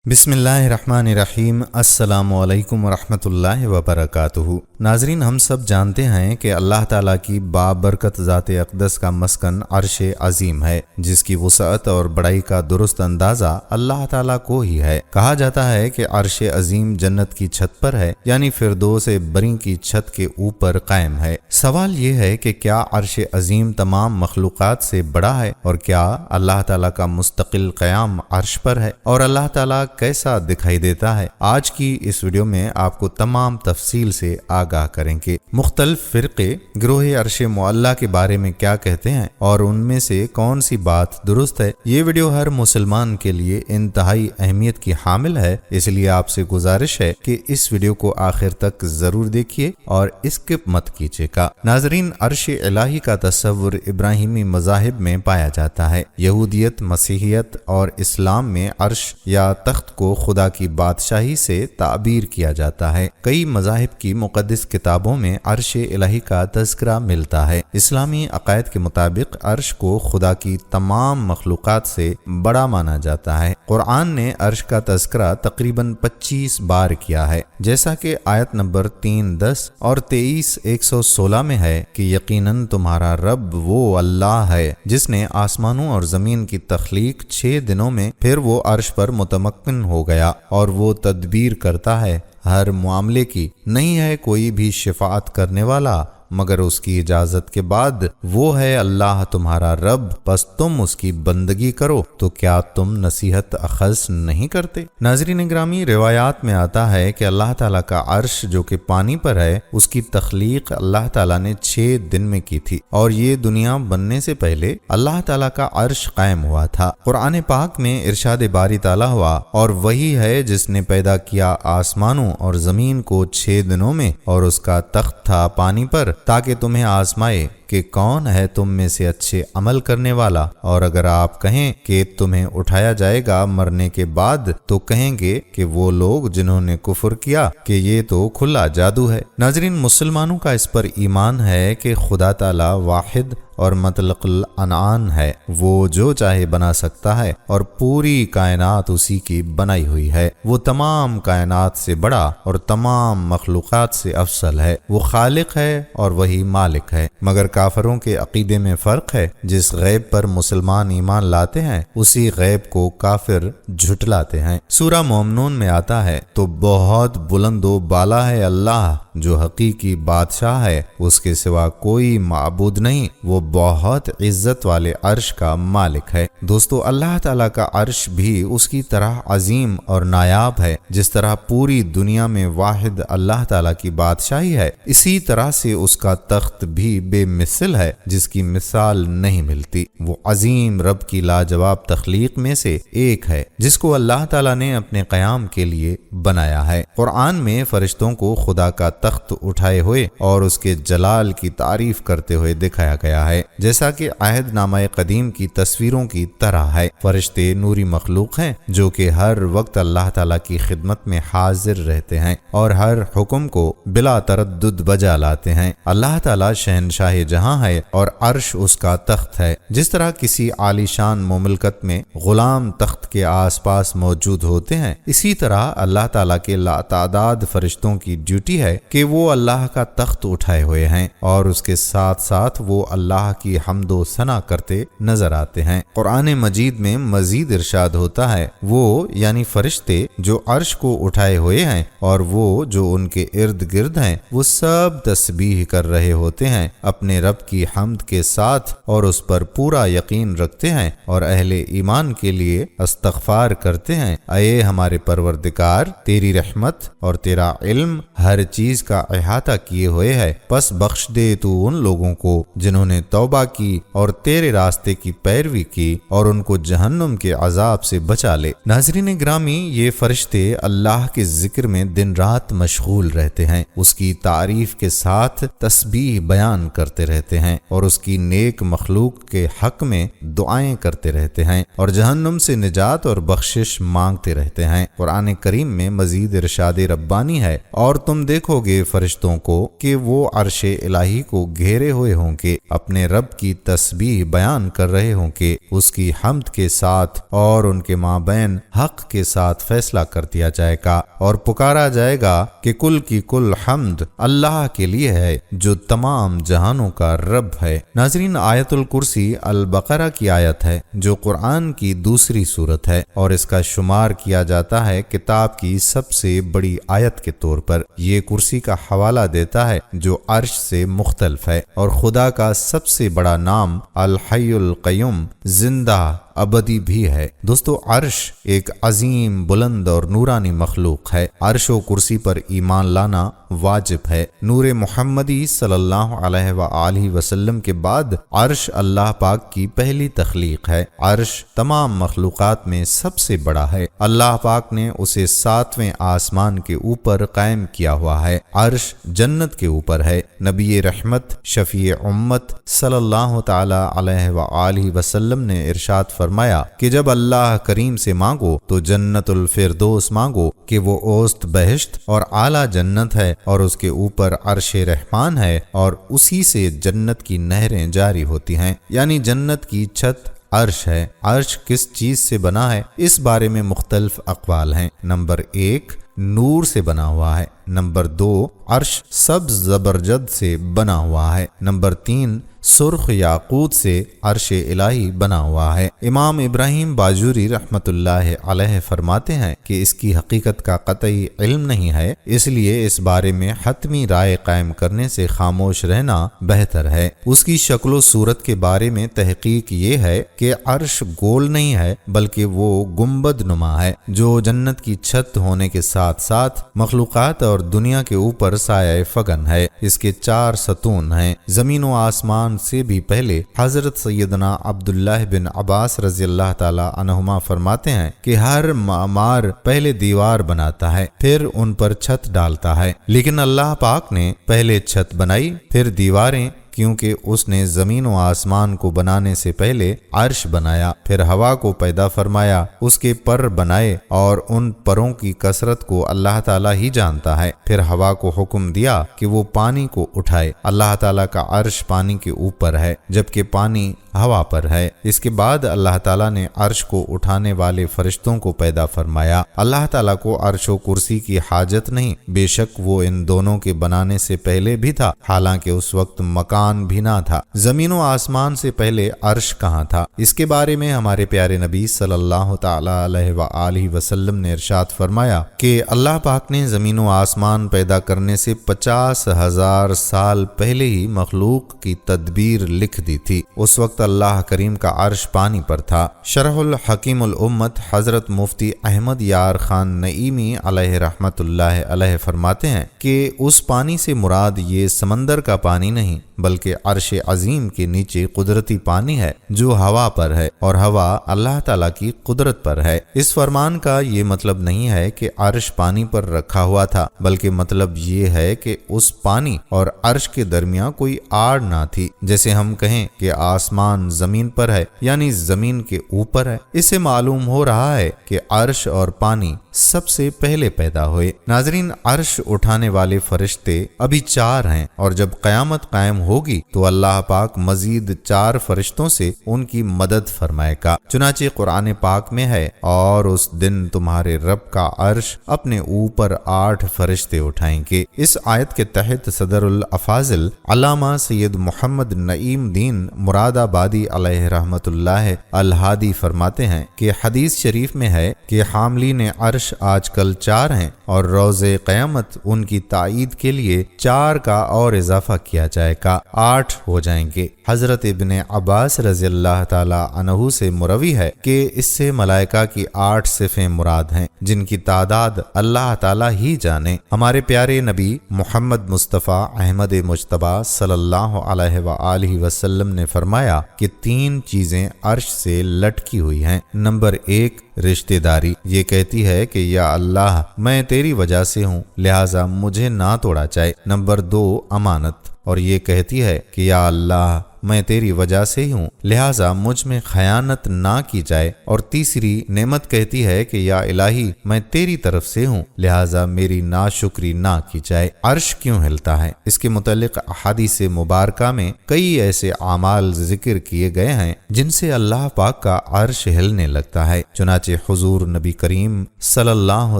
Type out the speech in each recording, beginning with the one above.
بسم اللہ الرحمن الرحیم۔ السلام علیکم ورحمۃ اللہ وبرکاتہ۔ ناظرین، ہم سب جانتے ہیں کہ اللہ تعالیٰ کی بابرکت ذات اقدس کا مسکن عرش عظیم ہے، جس کی وسعت اور بڑائی کا درست اندازہ اللہ تعالیٰ کو ہی ہے۔ کہا جاتا ہے کہ عرش عظیم جنت کی چھت پر ہے، یعنی فردوس بری کی چھت کے اوپر قائم ہے۔ سوال یہ ہے کہ کیا عرش عظیم تمام مخلوقات سے بڑا ہے، اور کیا اللہ تعالیٰ کا مستقل قیام عرش پر ہے، اور اللہ تعالیٰ کیسا دکھائی دیتا ہے؟ آج کی اس ویڈیو میں آپ کو تمام تفصیل سے آگاہ کریں کہ مختلف فرقے گروہ عرش معلی کے بارے میں کیا کہتے ہیں، اور ان میں سے کون سی بات درست ہے۔ یہ ویڈیو ہر مسلمان کے لیے انتہائی اہمیت کی حامل ہے، اس لیے آپ سے گزارش ہے کہ اس ویڈیو کو آخر تک ضرور دیکھیے اور اسکپ مت کیجیے گا۔ ناظرین، عرش الہی کا تصور ابراہیمی مذاہب میں پایا جاتا ہے۔ یہودیت، مسیحیت اور اسلام میں عرش یا تخت کو خدا کی بادشاہی سے تعبیر کیا جاتا ہے۔ کئی مذاہب کی مقدس کتابوں میں عرش الہی کا تذکرہ ملتا ہے۔ اسلامی عقائد کے مطابق عرش کو خدا کی تمام مخلوقات سے بڑا مانا جاتا ہے۔ قرآن نے عرش کا تذکرہ تقریباً 25 بار کیا ہے، جیسا کہ آیت نمبر 3:10 اور 23:116 میں ہے کہ یقیناً تمہارا رب وہ اللہ ہے جس نے آسمانوں اور زمین کی تخلیق 6 دنوں میں، پھر وہ عرش پر متمکن ہو گیا، اور وہ تدبیر کرتا ہے ہر معاملے کی۔ نہیں ہے کوئی بھی شفاعت کرنے والا مگر اس کی اجازت کے بعد۔ وہ ہے اللہ تمہارا رب، پس تم اس کی بندگی کرو، تو کیا تم نصیحت اخذ نہیں کرتے؟ ناظرین گرامی، روایات میں آتا ہے کہ اللہ تعالیٰ کا عرش جو کہ پانی پر ہے، اس کی تخلیق اللہ تعالیٰ نے 6 دن میں کی تھی، اور یہ دنیا بننے سے پہلے اللہ تعالیٰ کا عرش قائم ہوا تھا۔ قرآن پاک میں ارشاد باری تعالیٰ ہوا، اور وہی ہے جس نے پیدا کیا آسمانوں اور زمین کو 6 دنوں میں، اور اس کا تخت تھا پانی پر، تاکہ تمہیں آزمائے کہ کون ہے تم میں سے اچھے عمل کرنے والا۔ اور اگر آپ کہیں کہ تمہیں اٹھایا جائے گا مرنے کے بعد، تو کہیں گے کہ وہ لوگ جنہوں نے کفر کیا کہ یہ تو کھلا جادو ہے۔ ناظرین، مسلمانوں کا اس پر ایمان ہے کہ خدا تعالی واحد اور مطلق العنان ہے، وہ جو چاہے بنا سکتا ہے، اور پوری کائنات اسی کی بنائی ہوئی ہے۔ وہ تمام کائنات سے بڑا اور تمام مخلوقات سے افضل ہے۔ وہ خالق ہے اور وہی مالک ہے۔ مگر کافروں کے عقیدے میں فرق ہے۔ جس غیب پر مسلمان ایمان لاتے ہیں، اسی غیب کو کافر جھٹلاتے ہیں۔ سورہ مومنون میں آتا ہے، تو بہت بلند و بالا ہے اللہ جو حقیقی بادشاہ ہے، اس کے سوا کوئی معبود نہیں، وہ بہت عزت والے عرش کا مالک ہے۔ دوستو، اللہ تعالیٰ کا عرش بھی اس کی طرح عظیم اور نایاب ہے۔ جس طرح پوری دنیا میں واحد اللہ تعالیٰ کی بادشاہی ہے، اسی طرح سے اس کا تخت بھی بے مثل ہے، جس کی مثال نہیں ملتی۔ وہ عظیم رب کی لاجواب تخلیق میں سے ایک ہے، جس کو اللہ تعالیٰ نے اپنے قیام کے لیے بنایا ہے۔ قرآن میں فرشتوں کو خدا کا تخت اٹھائے ہوئے اور اس کے جلال کی تعریف کرتے ہوئے دکھایا گیا ہے، جیسا کہ عہد نامہ قدیم کی تصویروں کی طرح ہے۔ فرشتے نوری مخلوق ہیں جو کہ ہر وقت اللہ تعالیٰ کی خدمت میں حاضر رہتے ہیں اور ہر حکم کو بلا تردد بجا لاتے ہیں۔ اللہ تعالیٰ شہنشاہ جہاں ہے اور عرش اس کا تخت ہے۔ جس طرح کسی عالی شان مملکت میں غلام تخت کے آس پاس موجود ہوتے ہیں، اسی طرح اللہ تعالیٰ کے لاتعداد فرشتوں کی ڈیوٹی ہے کہ وہ اللہ کا تخت اٹھائے ہوئے ہیں، اور اس کے ساتھ ساتھ وہ اللہ کی حمد و ثنا کرتے نظر آتے ہیں۔ قرآن مجید میں مزید ارشاد ہوتا ہے، وہ یعنی فرشتے جو عرش کو اٹھائے ہوئے ہیں اور وہ جو ان کے ارد گرد ہیں، وہ سب تسبیح کر رہے ہوتے ہیں اپنے رب کی حمد کے ساتھ، اور اس پر پورا یقین رکھتے ہیں اور اہل ایمان کے لیے استغفار کرتے ہیں۔ اے ہمارے پروردگار، تیری رحمت اور تیرا علم ہر چیز کا احاطہ کیے ہوئے ہے، پس بخش دے تو ان لوگوں کو جنہوں نے توبہ کی اور تیرے راستے کی پیروی کی، اور ان کو جہنم کے عذاب سے بچا لے۔ ناظرین گرامی، یہ فرشتے اللہ کے ذکر میں دن رات مشغول رہتے ہیں، اس کی تعریف کے ساتھ تسبیح بیان کرتے رہتے ہیں اور اس کی نیک مخلوق کے حق میں دعائیں کرتے رہتے ہیں اور جہنم سے نجات اور بخشش مانگتے رہتے ہیں۔ قرآن کریم میں مزید ارشاد ربانی ہے، اور تم دیکھو گے فرشتوں کو کہ وہ عرش الہی کو گھیرے ہوئے ہوں گے، اپنے رب کی تسبیح بیان کر رہے ہوں کہ اس کی حمد کے ساتھ اور ان کے مابین حق کے ساتھ فیصلہ کر دیا جائے گا، اور پکارا جائے گا کہ کل کی کل حمد اللہ کے لیے ہے جو تمام جہانوں کا رب ہے۔ ناظرین، آیت الکرسی البقرہ کی آیت ہے جو قرآن کی دوسری سورت ہے، اور اس کا شمار کیا جاتا ہے کتاب کی سب سے بڑی آیت کے طور پر۔ یہ کرسی کا حوالہ دیتا ہے جو عرش سے مختلف ہے، اور خدا کا سب سے بڑا نام الحی القیوم، زندہ ابدی بھی ہے۔ دوستو، عرش ایک عظیم، بلند اور نورانی مخلوق ہے۔ عرش و کرسی پر ایمان لانا واجب ہے۔ نور محمدی صلی اللہ علیہ وآلہ وسلم کے بعد عرش اللہ پاک کی پہلی تخلیق ہے۔ عرش تمام مخلوقات میں سب سے بڑا ہے۔ اللہ پاک نے اسے 7ویں آسمان کے اوپر قائم کیا ہوا ہے۔ عرش جنت کے اوپر ہے۔ نبی رحمت شفیع امت صلی اللہ تعالی علیہ وآلہ وسلم نے ارشاد فرمایا کہ جب اللہ کریم سے مانگو تو جنت الفردوس مانگو کہ وہ اوسط بہشت اور اعلیٰ جنت ہے، اور اس کے اوپر عرش رحمان ہے، اور اسی سے جنت کی نہریں جاری ہوتی ہیں، یعنی جنت کی چھت عرش ہے۔ عرش کس چیز سے بنا ہے، اس بارے میں مختلف اقوال ہیں۔ نمبر 1، نور سے بنا ہوا ہے۔ نمبر 2، عرش سبز زبرجد سے بنا ہوا ہے۔ نمبر 3، سرخ یاقوت سے عرش الہی بنا ہوا ہے۔ امام ابراہیم باجوری رحمت اللہ علیہ فرماتے ہیں کہ اس کی حقیقت کا قطعی علم نہیں ہے، اس لیے اس بارے میں حتمی رائے قائم کرنے سے خاموش رہنا بہتر ہے۔ اس کی شکل و صورت کے بارے میں تحقیق یہ ہے کہ عرش گول نہیں ہے بلکہ وہ گنبد نما ہے جو جنت کی چھت ہونے کے ساتھ ساتھ مخلوقات اور دنیا کے اوپر سایہ فگن ہے۔ اس کے 4 ستون ہیں۔ زمین و آسمان سے بھی پہلے حضرت سیدنا عبداللہ بن عباس رضی اللہ تعالی عنہما فرماتے ہیں کہ ہر معمار پہلے دیوار بناتا ہے، پھر ان پر چھت ڈالتا ہے، لیکن اللہ پاک نے پہلے چھت بنائی پھر دیواریں، کیونکہ اس نے زمین و آسمان کو بنانے سے پہلے عرش بنایا، پھر ہوا کو پیدا فرمایا، اس کے پر بنائے، اور ان پروں کی کثرت کو اللہ تعالیٰ ہی جانتا ہے۔ پھر ہوا کو حکم دیا کہ وہ پانی کو اٹھائے۔ اللہ تعالیٰ کا عرش پانی کے اوپر ہے جبکہ پانی ہوا پر ہے۔ اس کے بعد اللہ تعالیٰ نے عرش کو اٹھانے والے فرشتوں کو پیدا فرمایا۔ اللہ تعالیٰ کو عرش و کرسی کی حاجت نہیں، بے شک وہ ان دونوں کے بنانے سے پہلے بھی تھا، حالانکہ اس وقت مکان بھی نہ تھا۔ زمین و آسمان سے پہلے عرش کہاں تھا؟ اس کے بارے میں ہمارے پیارے نبی صلی اللہ تعالی علیہ وآلہ وسلم نے ارشاد فرمایا کہ اللہ پاک نے زمین و آسمان پیدا کرنے سے 50,000 سال پہلے ہی مخلوق کی تدبیر لکھ دی تھی۔ اس وقت اللہ کریم کا عرش پانی پر تھا۔ شرح الحکیم الامت حضرت مفتی احمد یار خان نعیمی علیہ رحمت اللہ علیہ فرماتے ہیں کہ اس پانی سے مراد یہ سمندر کا پانی نہیں بلکہ عرش عظیم کے نیچے قدرتی پانی ہے جو ہوا پر ہے، اور ہوا اللہ تعالیٰ کی قدرت پر ہے۔ اس فرمان کا یہ مطلب نہیں ہے کہ عرش پانی پر رکھا ہوا تھا، بلکہ مطلب یہ ہے کہ اس پانی اور عرش کے درمیان کوئی آڑ نہ تھی، جیسے ہم کہیں کہ آسمان زمین پر ہے یعنی زمین کے اوپر ہے۔ اس سے معلوم ہو رہا ہے کہ عرش اور پانی سب سے پہلے پیدا ہوئے۔ ناظرین، عرش اٹھانے والے فرشتے ابھی 4 ہیں، اور جب قیامت قائم ہوگی تو اللہ پاک مزید 4 فرشتوں سے ان کی مدد فرمائے گا۔ چنانچہ قرآن پاک میں ہے، اور اس دن تمہارے رب کا عرش اپنے اوپر 8 فرشتے اٹھائیں گے۔ اس آیت کے تحت صدر الافاضل علامہ سید محمد نعیم دین مراد آبادی علیہ رحمت اللہ الہادی فرماتے ہیں کہ حدیث شریف میں ہے کہ حاملین عرش آج کل 4 ہیں، اور روز قیامت ان کی تائید کے لیے 4 کا اور اضافہ کیا جائے گا، 8 ہو جائیں گے۔ حضرت ابن عباس رضی اللہ تعالی عنہ سے مروی ہے کہ اس سے ملائکہ کی 8 صفیں مراد ہیں جن کی تعداد اللہ تعالی ہی جانے۔ ہمارے پیارے نبی محمد مصطفیٰ احمد مجتبیٰ صلی اللہ علیہ وآلہ وسلم نے فرمایا کہ 3 چیزیں عرش سے لٹکی ہوئی ہیں۔ نمبر 1، رشتہ داری، یہ کہتی ہے کہ یا اللہ، میں تیری وجہ سے ہوں، لہٰذا مجھے نہ توڑا جائے۔ نمبر 2، امانت، اور یہ کہتی ہے کہ یا اللہ میں تیری وجہ سے ہی ہوں، لہٰذا مجھ میں خیانت نہ کی جائے۔ اور تیسری نعمت کہتی ہے کہ یا الہی میں تیری طرف سے ہوں، لہٰذا میری ناشکری نہ کی جائے۔ عرش کیوں ہلتا ہے؟ اس کے متعلق احادیث مبارکہ میں کئی ایسے اعمال ذکر کیے گئے ہیں جن سے اللہ پاک کا عرش ہلنے لگتا ہے۔ چنانچہ حضور نبی کریم صلی اللہ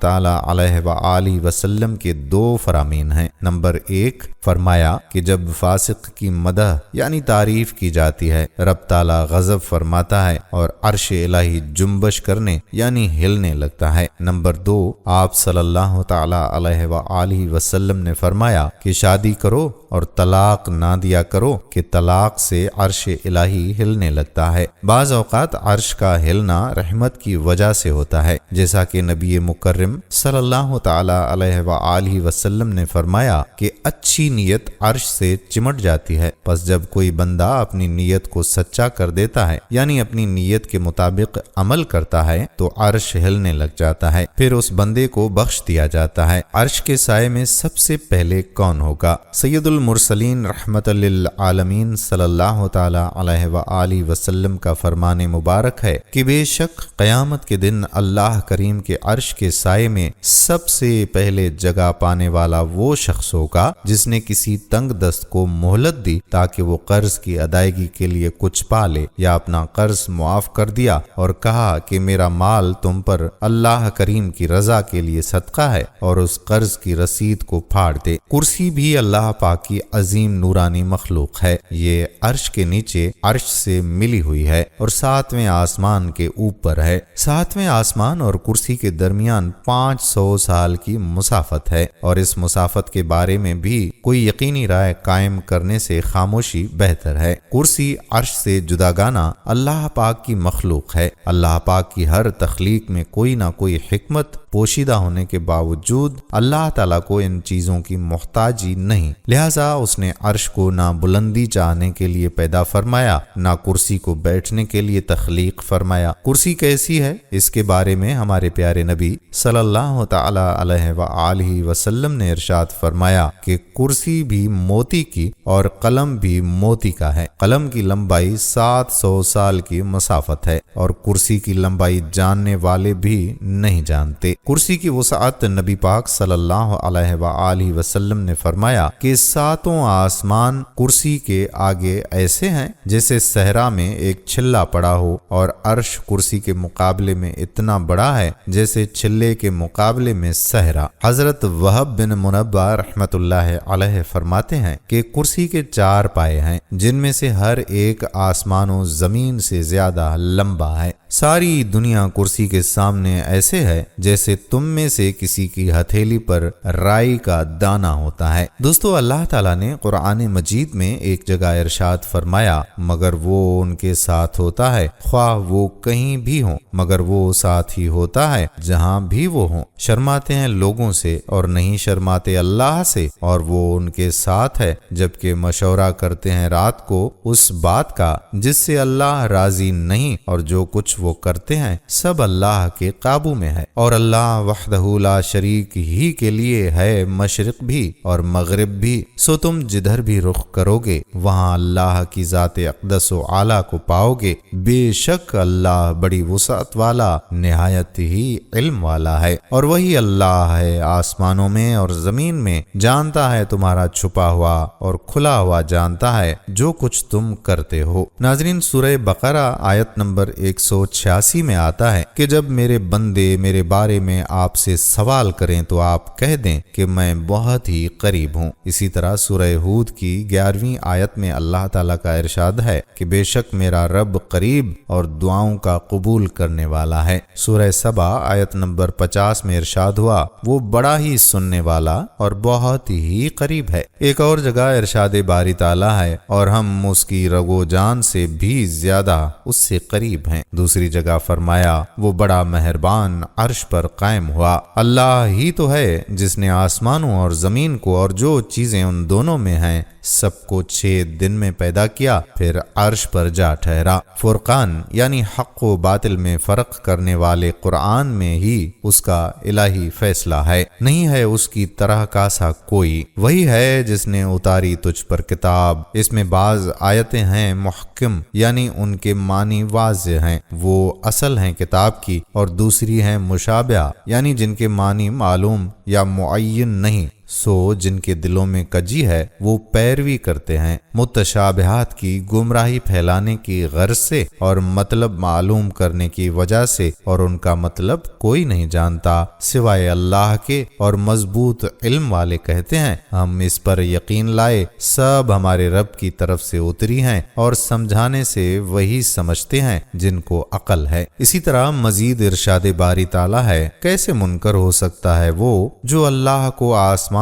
تعالی علیہ وآلہ وسلم کے 2 فرامین ہیں۔ نمبر 1 فرمایا کہ جب فاسق کی مدح یعنی تعریف کی جاتی ہے، رب تعالی غضب فرماتا ہے اور عرش الہی جنبش کرنے یعنی ہلنے لگتا ہے۔ نمبر 2 آپ صلی اللہ تعالی علیہ وآلہ وسلم نے فرمایا کہ شادی کرو اور طلاق نہ دیا کرو کہ طلاق سے عرش الہی ہلنے لگتا ہے۔ بعض اوقات عرش کا ہلنا رحمت کی وجہ سے ہوتا ہے، جیسا کہ نبی مکرم صلی اللہ تعالی علیہ وآلہ وسلم نے فرمایا کہ اچھی نیت عرش سے چمٹ جاتی ہے، پس جب کوئی بندہ اپنی نیت کو سچا کر دیتا ہے یعنی اپنی نیت کے مطابق عمل کرتا ہے تو عرش ہلنے لگ جاتا ہے، پھر اس بندے کو بخش دیا جاتا ہے۔ عرش کے سائے میں سب سے پہلے کون ہوگا؟ سید المرسلین رحمت للعالمین صلی اللہ تعالی علیہ وآلہ وسلم کا فرمان مبارک ہے کہ بے شک قیامت کے دن اللہ کریم کے عرش کے سائے میں سب سے پہلے جگہ پانے والا وہ شخص ہوگا جس نے کسی تنگ دست کو مہلت دی تاکہ وہ قرض کی ادائیگی کے لیے کچھ پا لے، یا اپنا قرض معاف کر دیا اور کہا کہ میرا مال تم پر اللہ کریم کی رضا کے لیے صدقہ ہے، اور اس قرض کی رسید کو پھاڑ دے۔ کرسی بھی اللہ پاک کی عظیم نورانی مخلوق ہے، یہ عرش کے نیچے عرش سے ملی ہوئی ہے اور 7ویں آسمان کے اوپر ہے۔ 7ویں آسمان اور کرسی کے درمیان 500 سال کی مسافت ہے، اور اس مسافت کے بارے میں بھی کوئی یقینی رائے قائم کرنے سے خاموشی بہتر ہے۔ کرسی عرش سے جداگانہ اللہ پاک کی مخلوق ہے۔ اللہ پاک کی ہر تخلیق میں کوئی نہ کوئی حکمت پوشیدہ ہونے کے باوجود اللہ تعالیٰ کو ان چیزوں کی محتاجی نہیں، لہٰذا اس نے عرش کو نہ بلندی چاہنے کے لیے پیدا فرمایا، نہ کرسی کو بیٹھنے کے لیے تخلیق فرمایا۔ کرسی کیسی ہے؟ اس کے بارے میں ہمارے پیارے نبی صلی اللہ تعالی علیہ وآلہ وسلم نے ارشاد فرمایا کہ کرسی بھی موتی کی اور قلم بھی موتی کا ہے۔ قلم کی لمبائی 700 سال کی مسافت ہے اور کرسی کی لمبائی جاننے والے بھی نہیں جانتے۔ کرسی کی وسعت نبی پاک صلی اللہ علیہ وآلہ وسلم نے فرمایا کہ 7 آسمان کرسی کے آگے ایسے ہیں جیسے صحرا میں ایک چھلا پڑا ہو، اور عرش کرسی کے مقابلے میں اتنا بڑا ہے جیسے چھلے کے مقابلے میں صحرا۔ حضرت وہب بن منبہ رحمت اللہ علیہ فرماتے ہیں کہ کرسی کے 4 پائے ہیں جن میں سے ہر ایک آسمان و زمین سے زیادہ لمبا ہے۔ ساری دنیا کرسی کے سامنے ایسے ہے جیسے تم میں سے کسی کی ہتھیلی پر رائی کا دانہ ہوتا ہے۔ دوستو، اللہ تعالیٰ نے قرآن مجید میں ایک جگہ ارشاد فرمایا مگر وہ ان کے ساتھ ہوتا ہے خواہ وہ کہیں بھی ہوں، مگر وہ ساتھ ہی ہوتا ہے جہاں بھی وہ ہوں۔ شرماتے ہیں لوگوں سے اور نہیں شرماتے اللہ سے، اور وہ ان کے ساتھ ہے جبکہ مشورہ کرتے ہیں رات کو اس بات کا جس سے اللہ راضی نہیں، اور جو کچھ وہ کرتے ہیں سب اللہ کے قابو میں ہے۔ اور اللہ وحدہ لا شریک ہی کے لیے ہے مشرق بھی اور مغرب بھی، سو تم جدھر بھی رخ کرو گے وہاں اللہ کی ذات اقدس و اعلیٰ کو پاؤ گے۔ بے شک اللہ بڑی وسعت والا نہایت ہی علم والا ہے، اور وہی اللہ ہے آسمانوں میں اور زمین میں، جانتا ہے تمہارا چھپا ہوا اور کھلا ہوا جانتا ہے جو کچھ تم کرتے ہو۔ ناظرین، سورہ بقرہ آیت نمبر 186 میں آتا ہے کہ جب میرے بندے میرے بارے میں آپ سے سوال کریں تو آپ کہہ دیں کہ میں بہت ہی قریب ہوں۔ اسی طرح سورہ ہود کی 11ویں آیت میں اللہ تعالیٰ کا ارشاد ہے کہ بے شک میرا رب قریب اور دعاؤں کا قبول کرنے والا ہے۔ سورہ سبا آیت نمبر 50 میں ارشاد ہوا وہ بڑا ہی سننے والا اور بہت ہی قریب ہے۔ ایک اور جگہ ارشاد باری تعالیٰ ہے اور ہم اس کی رگو جان سے بھی زیادہ اس سے قریب ہیں۔ دوسری جگہ فرمایا وہ بڑا مہربان عرش پر قائم ہوا۔ اللہ ہی تو ہے جس نے آسمانوں اور زمین کو اور جو چیزیں ان دونوں میں ہیں سب کو 6 دن میں پیدا کیا، پھر عرش پر جا ٹھہرا۔ فرقان یعنی حق و باطل میں فرق کرنے والے قرآن میں ہی اس کا الہی فیصلہ ہے، نہیں ہے اس کی طرح کا سا کوئی۔ وہی ہے جس نے اتاری تجھ پر کتاب، اس میں بعض آیتیں ہیں محکم یعنی ان کے معنی واضح ہیں، وہ اصل ہیں کتاب کی، اور دوسری ہیں مشابہ یعنی جن کے معنی معلوم یا معین نہیں، سو جن کے دلوں میں کجی ہے وہ پیروی کرتے ہیں متشابہات کی گمراہی پھیلانے کی غرض سے اور مطلب معلوم کرنے کی وجہ سے، اور ان کا مطلب کوئی نہیں جانتا سوائے اللہ کے، اور مضبوط علم والے کہتے ہیں ہم اس پر یقین لائے، سب ہمارے رب کی طرف سے اتری ہیں اور سمجھانے سے وہی سمجھتے ہیں جن کو عقل ہے۔ اسی طرح مزید ارشاد باری تعالیٰ ہے، کیسے منکر ہو سکتا ہے وہ جو اللہ کو آسمان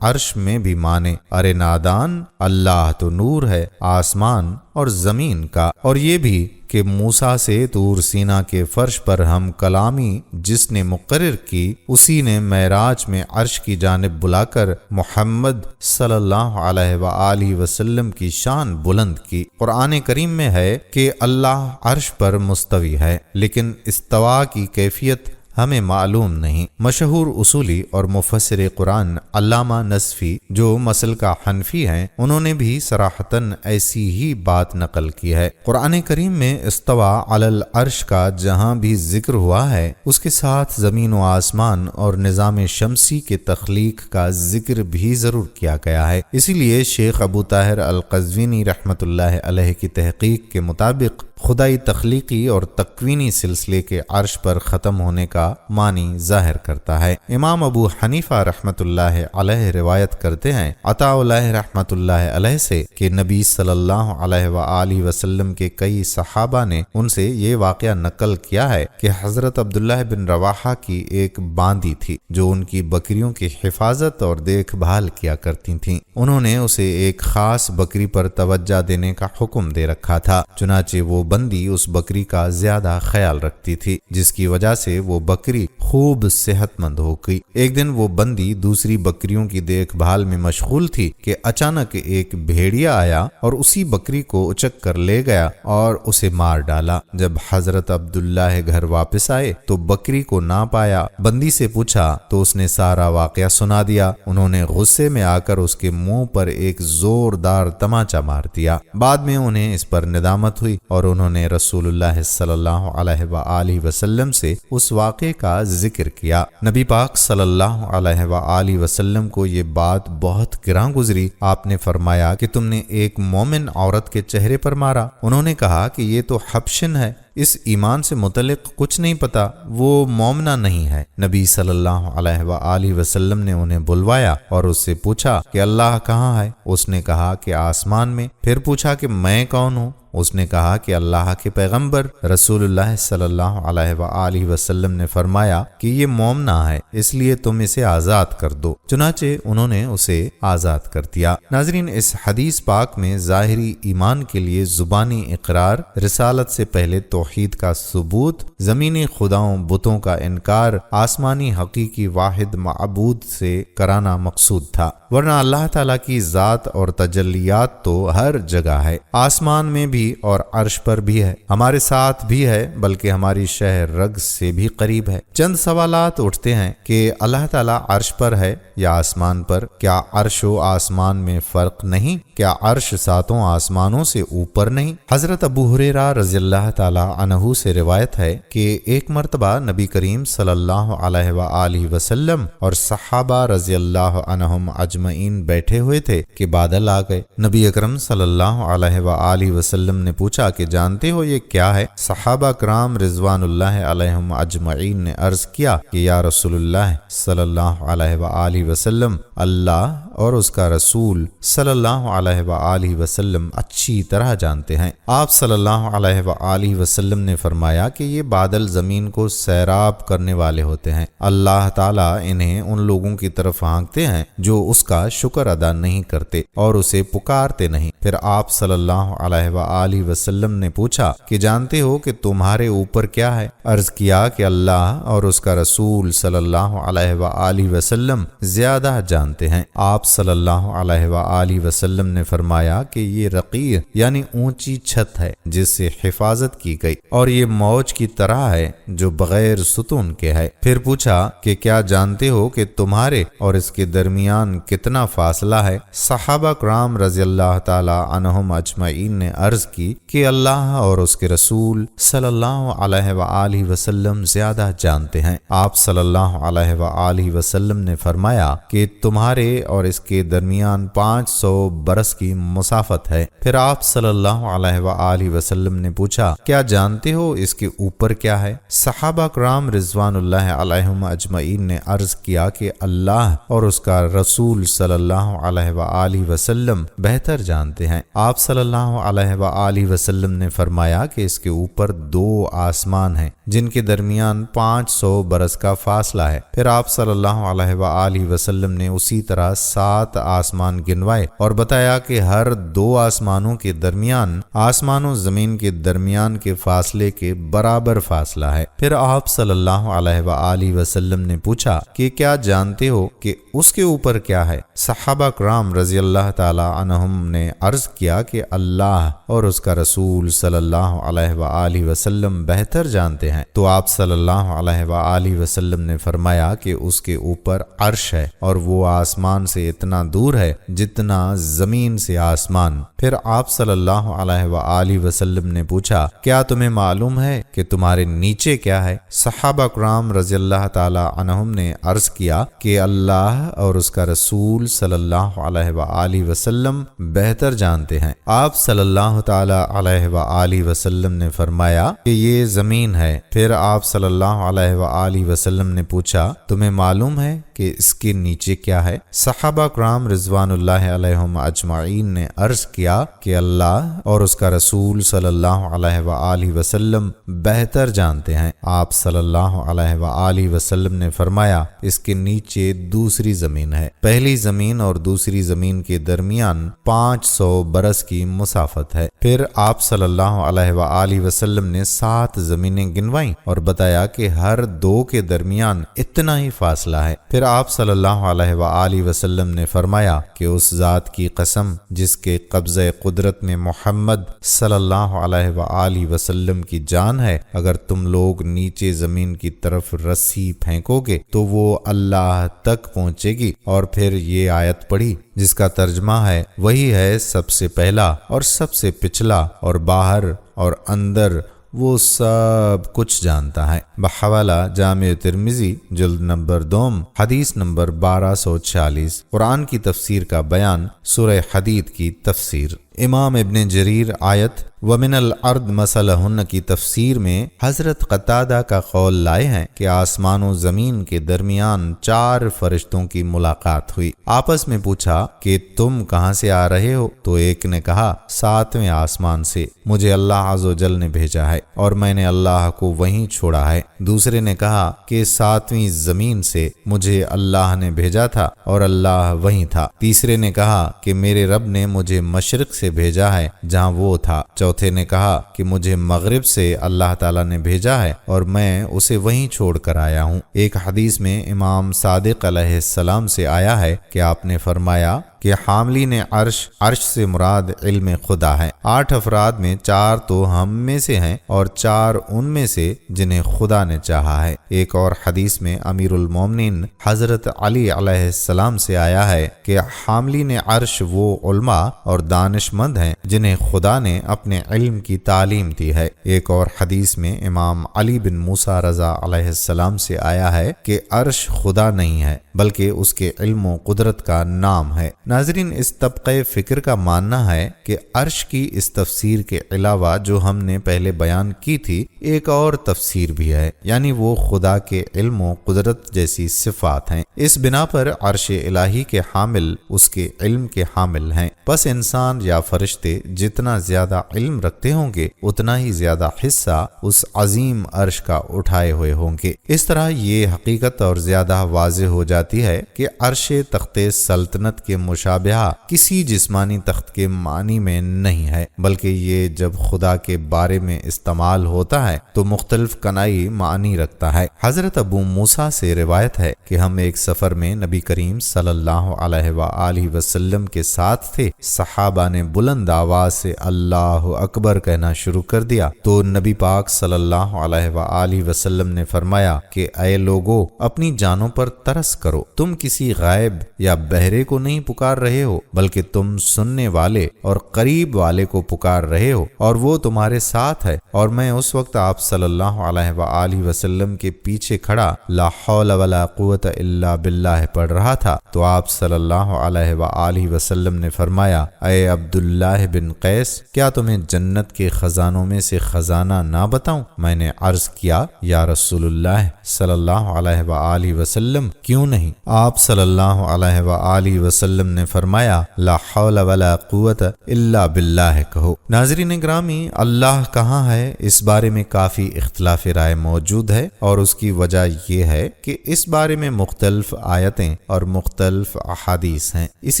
عرش میں بھی مانے، ارے نادان، اللہ تو نور ہے آسمان اور زمین کا، اور یہ بھی کہ موسیٰ سے طور سینا کے فرش پر ہم کلامی جس نے مقرر کی، اسی نے معراج میں عرش کی جانب بلا کر محمد صلی اللہ علیہ وآلہ وسلم کی شان بلند کی۔ قرآن کریم میں ہے کہ اللہ عرش پر مستوی ہے، لیکن استوا کی کیفیت ہمیں معلوم نہیں۔ مشہور اصولی اور مفسر قرآن علامہ نصفی جو مسلکہ حنفی ہیں، انہوں نے بھی صراحتاً ایسی ہی بات نقل کی ہے۔ قرآن کریم میں استوا علی العرش کا جہاں بھی ذکر ہوا ہے، اس کے ساتھ زمین و آسمان اور نظام شمسی کے تخلیق کا ذکر بھی ضرور کیا گیا ہے۔ اسی لیے شیخ ابو طاہر القزوینی رحمۃ اللہ علیہ کی تحقیق کے مطابق خدائی تخلیقی اور تکوینی سلسلے کے عرش پر ختم ہونے کا معنی ظاہر کرتا ہے۔ امام ابو حنیفہ رحمۃ اللہ علیہ روایت کرتے ہیں عطاء اللہ رحمۃ اللہ علیہ سے کہ نبی صلی اللہ علیہ وآلہ وسلم کے کئی صحابہ نے ان سے یہ واقعہ نقل کیا ہے کہ حضرت عبداللہ بن رواحہ کی ایک باندی تھی جو ان کی بکریوں کی حفاظت اور دیکھ بھال کیا کرتی تھیں۔ انہوں نے اسے ایک خاص بکری پر توجہ دینے کا حکم دے رکھا تھا، چنانچہ وہ بندی اس بکری کا زیادہ خیال رکھتی تھی، جس کی وجہ سے وہ بکری خوب صحت مند ہو گئی۔ ایک دن وہ بندی دوسری بکریوں کی دیکھ بھال میں مشغول تھی کہ اچانک ایک بھیڑیا آیا اور اسی بکری کو اچک کر لے گیا اور اسے مار ڈالا۔ جب حضرت عبداللہ گھر واپس آئے تو بکری کو نہ پایا، بندی سے پوچھا تو اس نے سارا واقعہ سنا دیا۔ انہوں نے غصے میں آ کر اس کے منہ پر ایک زوردار تماچا مار دیا۔ بعد میں انہیں اس پر ندامت ہوئی اور انہوں نے رسول اللہ صلی اللہ علیہ وآلہ وسلم سے اس واقعے کا ذکر کیا۔ نبی پاک صلی اللہ علیہ وآلہ وسلم کو یہ بات بہت گراں گزری۔ آپ نے فرمایا کہ تم نے ایک مومن عورت کے چہرے پر مارا۔ انہوں نے کہا کہ یہ تو حبشن ہے، اس ایمان سے متعلق کچھ نہیں پتا، وہ مومنہ نہیں ہے۔ نبی صلی اللہ علیہ وآلہ وسلم نے انہیں بلوایا اور اس سے پوچھا کہ اللہ کہاں ہے؟ اس نے کہا کہ آسمان میں۔ پھر پوچھا کہ میں کون ہوں؟ اس نے کہا کہ اللہ کے پیغمبر۔ رسول اللہ صلی اللہ علیہ وآلہ وسلم نے فرمایا کہ یہ مومنہ ہے، اس لیے تم اسے آزاد کر دو۔ چنانچہ انہوں نے اسے آزاد کر دیا۔ ناظرین، اس حدیث پاک میں ظاہری ایمان کے لیے زبانی اقرار، رسالت سے پہلے توحید کا ثبوت، زمینی خداؤں بتوں کا انکار، آسمانی حقیقی واحد معبود سے کرانا مقصود تھا، ورنہ اللہ تعالیٰ کی ذات اور تجلیات تو ہر جگہ ہے، آسمان میں بھی اور عرش پر بھی ہے، ہمارے ساتھ بھی ہے، بلکہ ہماری شہ رگ سے بھی قریب ہے۔ چند سوالات اٹھتے ہیں کہ اللہ تعالیٰ عرش پر ہے یا آسمان پر؟ کیا عرش و آسمان میں فرق نہیں؟ کیا عرش ساتوں آسمانوں سے اوپر نہیں؟ حضرت ابو ہریرہ رضی اللہ تعالیٰ عنہ سے روایت ہے کہ ایک مرتبہ نبی کریم صلی اللہ علیہ وآلہ وسلم اور صحابہ رضی اللہ عنہم اجمعین بیٹھے ہوئے تھے کہ بادل آ گئے۔ نبی اکرم صلی اللہ علیہ وآلہ وسلم نے پوچھا کہ جانتے ہو یہ کیا ہے؟ صحابہ کرام رضوان اللہ علیہم اجمعین نے عرض کیا کہ یا رسول اللہ صلی اللہ علیہ وآلہ وسلم، اللہ اور اس کا رسول صلی اللہ علیہ وآلہ وسلم اچھی طرح جانتے ہیں۔ آپ صلی اللہ علیہ وآلہ وسلم نے فرمایا کہ یہ بادل زمین کو سیراب کرنے والے ہوتے ہیں، اللہ تعالیٰ انہیں ان لوگوں کی طرف ہانکتے ہیں جو اس کا شکر ادا نہیں کرتے اور اسے پکارتے نہیں۔ پھر آپ صلی اللہ علیہ وآلہ وسلم نے پوچھا کہ جانتے ہو کہ تمہارے اوپر کیا ہے؟ عرض کیا کہ اللہ اور اس کا رسول صلی اللہ علیہ وآلہ وسلم زیادہ جانتے ہیں۔ آپ صلی اللہ علیہ وآلہ وسلم نے فرمایا کہ یہ رقیع یعنی اونچی چھت ہے جس سے حفاظت کی گئی، اور یہ موج کی طرح ہے جو بغیر ستون کے ہے۔ پھر پوچھا کہ کیا جانتے ہو کہ تمہارے اور اس کے درمیان کتنا فاصلہ ہے؟ صحابہ کرام رضی اللہ تعالی عنہم اجمعین نے عرض کی کہ اللہ اور اس کے رسول صلی اللہ علیہ وآلہ وسلم زیادہ جانتے ہیں۔ آپ صلی اللہ علیہ وآلہ وسلم نے فرمایا کہ تمہارے اور اس کے درمیان 500 برس کی مسافت ہے۔ پھر آپ صلی اللہ علیہ وآلہ وسلم نے پوچھا کیا جانتے ہو اس کے اوپر کیا ہے؟ صحابہ کرام رضوان اللہ علیہم اجمعین نے عرض کیا کہ اللہ اور اس کا رسول صلی اللہ علیہ وآلہ وسلم بہتر جانتے ہیں۔ آپ صلی اللہ علیہ وآلہ وسلم نے فرمایا کہ اس کے اوپر 2 آسمان ہیں جن کے درمیان 500 برس کا فاصلہ ہے۔ پھر آپ صلی اللہ علیہ وآلہ وسلم نے اسی طرح 7 آسمان گنوائے اور بتایا کہ ہر 2 آسمانوں کے درمیان آسمان و زمین کے درمیان کے فاصلے کے برابر فاصلہ ہے۔ پھر آپ صلی اللہ علیہ وآلہ وسلم نے پوچھا کہ کیا جانتے ہو کہ اس کے اوپر کیا ہے؟ صحابہ کرام رضی اللہ تعالی عنہم نے عرض کیا کہ اللہ اور اس کا رسول صلی اللہ علیہ وآلہ وسلم بہتر جانتے ہیں۔ تو آپ صلی اللہ علیہ وآلہ وسلم نے فرمایا کہ اس کے اوپر عرش ہے اور وہ آسمان سے اتنا دور ہے جتنا زمین سے آسمان۔ پھر آپ صلی اللہ علیہ وآلہ وسلم نے پوچھا کیا تمہیں معلوم ہے کہ تمہارے نیچے کیا ہے؟ صحابہ کرام رضی اللہ تعالی عنہم نے عرض کیا کہ اللہ اور اس کا رسول صلی اللہ علیہ وآلہ وسلم بہتر جانتے ہیں۔ آپ صلی اللہ تعالی علیہ وآلہ وسلم نے فرمایا کہ یہ زمین ہے۔ پھر آپ صلی اللہ علیہ وآلہ وسلم نے پوچھا تمہیں معلوم ہے کہ اس کے نیچے کیا ہے؟ صحابہ کرام رضوان اللہ علیہم اجمعین نے عرض کیا کہ اللہ اور اس کا رسول صلی اللہ علیہ وآلہ وسلم بہتر جانتے ہیں۔ آپ صلی اللہ علیہ وآلہ وسلم نے فرمایا اس کے نیچے دوسری زمین ہے، پہلی زمین اور دوسری زمین کے درمیان 500 برس کی مسافت ہے۔ پھر آپ صلی اللہ علیہ وآلہ وسلم نے 7 زمینیں گنوائیں اور بتایا کہ ہر 2 کے درمیان اتنا ہی فاصلہ ہے۔ پھر آپ صلی اللہ علیہ وآلہ وسلم نے فرمایا کہ اس ذات کی قسم جس کے قبضہ قدرت میں محمد صلی اللہ علیہ وآلہ وسلم کی جان ہے، اگر تم لوگ نیچے زمین کی طرف رسی پھینکو گے تو وہ اللہ تک پہنچے گی۔ اور پھر یہ آیت پڑھی جس کا ترجمہ ہے وہی ہے سب سے پہلا اور سب سے پچھلا اور باہر اور اندر وہ سب کچھ جانتا ہے۔ بحوالہ جامع ترمذی جلد نمبر 2 حدیث نمبر 1246۔ قرآن کی تفسیر کا بیان، سورہ حدید کی تفسیر۔ امام ابن جریر آیت وَمِنَ الْأَرْضِ مَثَلَهُنَّ کی تفسیر میں حضرت قتادہ کا قول لائے ہیں کہ آسمان و زمین کے درمیان 4 فرشتوں کی ملاقات ہوئی۔ آپس میں پوچھا کہ تم کہاں سے آ رہے ہو؟ تو ایک نے کہا 7ویں آسمان سے، مجھے اللہ عز و جل نے بھیجا ہے اور میں نے اللہ کو وہیں چھوڑا ہے۔ دوسرے نے کہا کہ 7ویں زمین سے، مجھے اللہ نے بھیجا تھا اور اللہ وہیں تھا۔ تیسرے نے کہا کہ میرے رب نے مجھے مشرق سے بھیجا ہے جہاں وہ تھا۔ چوتھے نے کہا کہ مجھے مغرب سے اللہ تعالیٰ نے بھیجا ہے اور میں اسے وہیں چھوڑ کر آیا ہوں۔ ایک حدیث میں امام صادق علیہ السلام سے آیا ہے کہ آپ نے فرمایا کہ حاملین عرش سے مراد علم خدا ہے۔ 8 افراد میں 4 تو ہم میں سے ہیں اور 4 ان میں سے جنہیں خدا نے چاہا ہے۔ ایک اور حدیث میں امیر المومنین حضرت علی علیہ السلام سے آیا ہے کہ حاملین عرش وہ علماء اور دانشمند ہیں جنہیں خدا نے اپنے علم کی تعلیم دی ہے۔ ایک اور حدیث میں امام علی بن موسیٰ رضا علیہ السلام سے آیا ہے کہ عرش خدا نہیں ہے بلکہ اس کے علم و قدرت کا نام ہے۔ ناظرین، اس طبقہ فکر کا ماننا ہے کہ عرش کی اس تفسیر کے علاوہ جو ہم نے پہلے بیان کی تھی ایک اور تفسیر بھی ہے، یعنی وہ خدا کے علم و قدرت جیسی صفات ہیں۔ اس بنا پر عرش الہی کے حامل اس کے علم کے حامل ہیں۔ پس انسان یا فرشتے جتنا زیادہ علم رکھتے ہوں گے اتنا ہی زیادہ حصہ اس عظیم عرش کا اٹھائے ہوئے ہوں گے۔ اس طرح یہ حقیقت اور زیادہ واضح ہو جاتی ہے کہ عرش تخت سلطنت کے مشابہہ کسی جسمانی تخت کے معنی میں نہیں ہے، بلکہ یہ جب خدا کے بارے میں استعمال ہوتا ہے تو مختلف کنائی معنی رکھتا ہے۔ حضرت ابو موسیٰ سے روایت ہے کہ ہم ایک سفر میں نبی کریم صلی اللہ علیہ وآلہ وسلم کے ساتھ تھے۔ صحابہ نے بلند آواز سے اللہ اکبر کہنا شروع کر دیا تو نبی پاک صلی اللہ علیہ وآلہ وسلم نے فرمایا کہ اے لوگو، اپنی جانوں پر ترس کرو، تم کسی غائب یا بہرے کو نہیں پکار رہے ہو، بلکہ تم سننے والے اور قریب والے کو پکار رہے ہو، اور وہ تمہارے ساتھ ہے۔ اور میں اس وقت آپ صلی اللہ علیہ وآلہ وسلم کے پیچھے کھڑا لا حول ولا قوت الا باللہ پڑھ رہا تھا تو آپ صلی اللہ علیہ وآلہ وسلم نے فرمایا، اے عبداللہ بن قیس، کیا تمہیں جنت کے خزانوں میں سے خزانہ نہ بتاؤں؟ میں نے عرض کیا، یا رسول اللہ صلی اللہ علیہ وآلہ وسلم، کیوں نہیں؟ آپ صلی اللہ علیہ وآلہ وسلم نے فرمایا، لا حول ولا قوت الا باللہ کہو۔ ناظرین گرامی، اللہ کہاں ہے، اس بارے میں کافی اختلاف رائے موجود ہے، اور اس کی وجہ یہ ہے کہ اس بارے میں مختلف آیتیں اور مختلف احادیث ہیں، اس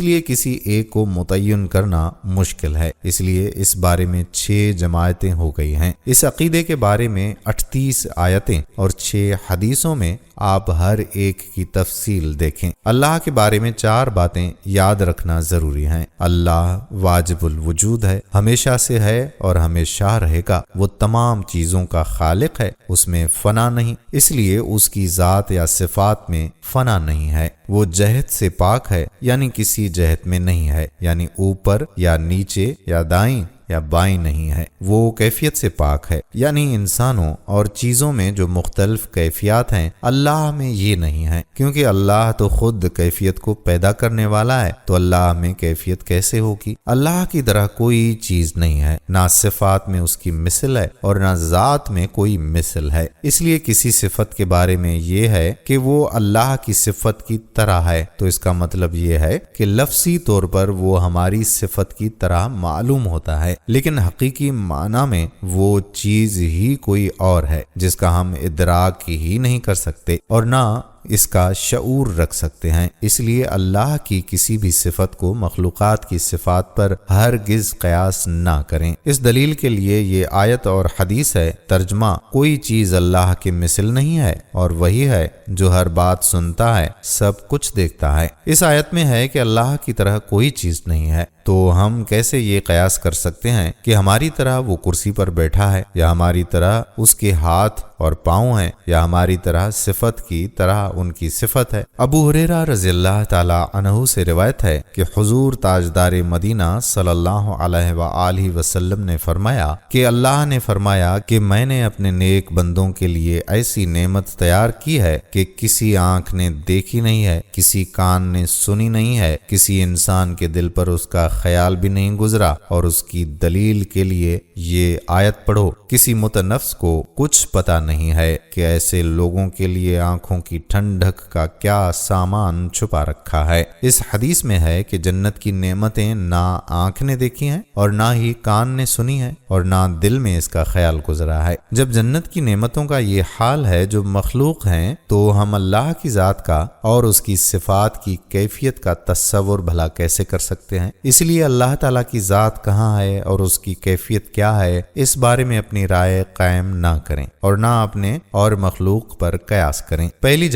لیے کسی ایک کو متعین کرنا مشکل ہے۔ اس لیے اس بارے میں 6 جماعتیں ہو گئی ہیں۔ اس عقیدے کے بارے میں 38 آیتیں اور 6 حدیثوں میں آپ ہر ایک کی تفصیل دیکھیں۔ اللہ کے بارے میں 4 باتیں یاد رکھنا ضروری ہیں۔ اللہ واجب الوجود ہے، ہمیشہ سے ہے اور ہمیشہ رہے گا۔ وہ تمام چیزوں کا خالق ہے، اس میں فنا نہیں، اس لیے اس کی ذات یا صفات میں فنا نہیں ہے۔ وہ جہت سے پاک ہے، یعنی کسی جہت میں نہیں ہے، یعنی اوپر یا نیچے یا دائیں یا بائیں نہیں ہے۔ وہ کیفیت سے پاک ہے، یعنی انسانوں اور چیزوں میں جو مختلف کیفیات ہیں اللہ میں یہ نہیں ہے، کیونکہ اللہ تو خود کیفیت کو پیدا کرنے والا ہے، تو اللہ میں کیفیت کیسے ہوگی؟ اللہ کی طرح کوئی چیز نہیں ہے، نہ صفات میں اس کی مثل ہے اور نہ ذات میں کوئی مثل ہے۔ اس لیے کسی صفت کے بارے میں یہ ہے کہ وہ اللہ کی صفت کی طرح ہے تو اس کا مطلب یہ ہے کہ لفظی طور پر وہ ہماری صفت کی طرح معلوم ہوتا ہے، لیکن حقیقی معنی میں وہ چیز ہی کوئی اور ہے جس کا ہم ادراک ہی نہیں کر سکتے اور نہ اس کا شعور رکھ سکتے ہیں۔ اس لیے اللہ کی کسی بھی صفت کو مخلوقات کی صفات پر ہرگز قیاس نہ کریں۔ اس دلیل کے لیے یہ آیت اور حدیث ہے۔ ترجمہ: کوئی چیز اللہ کے مثل نہیں ہے، اور وہی ہے جو ہر بات سنتا ہے، سب کچھ دیکھتا ہے۔ اس آیت میں ہے کہ اللہ کی طرح کوئی چیز نہیں ہے، تو ہم کیسے یہ قیاس کر سکتے ہیں کہ ہماری طرح وہ کرسی پر بیٹھا ہے، یا ہماری طرح اس کے ہاتھ اور پاؤں ہیں، یا ہماری طرح صفت کی طرح ان کی صفت ہے؟ ابو ہریرہ رضی اللہ تعالی عنہ سے روایت ہے کہ حضور تاجدار مدینہ صلی اللہ علیہ وآلہ وسلم نے فرمایا کہ اللہ نے فرمایا کہ میں نے اپنے نیک بندوں کے لیے ایسی نعمت تیار کی ہے کہ کسی آنکھ نے دیکھی نہیں ہے، کسی کان نے سنی نہیں ہے، کسی انسان کے دل پر اس کا خیال بھی نہیں گزرا، اور اس کی دلیل کے لیے یہ آیت پڑھو۔ کسی متنفس کو کچھ پتہ نہیں ہے کہ ایسے لوگوں کے لیے آنکھوں کی ٹھنڈک کا کیا سامان چھپا رکھا ہے۔ اس حدیث میں ہے کہ جنت کی نعمتیں نہ آنکھ نے دیکھی ہیں اور نہ ہی کان نے سنی ہیں اور نہ دل میں اس کا خیال گزرا ہے۔ جب جنت کی نعمتوں کا یہ حال ہے جو مخلوق ہیں، تو ہم اللہ کی ذات کا اور اس کی صفات کی کیفیت کا تصور بھلا کیسے کر سکتے ہیں؟ اس لیے اللہ تعالیٰ کی ذات کہاں ہے اور اس کی کیفیت کیا ہے، اس بارے میں اپنی رائے قائم نہ کریں اور نہ اپنے اور مخلوق پر قیاس کریں۔ پہلی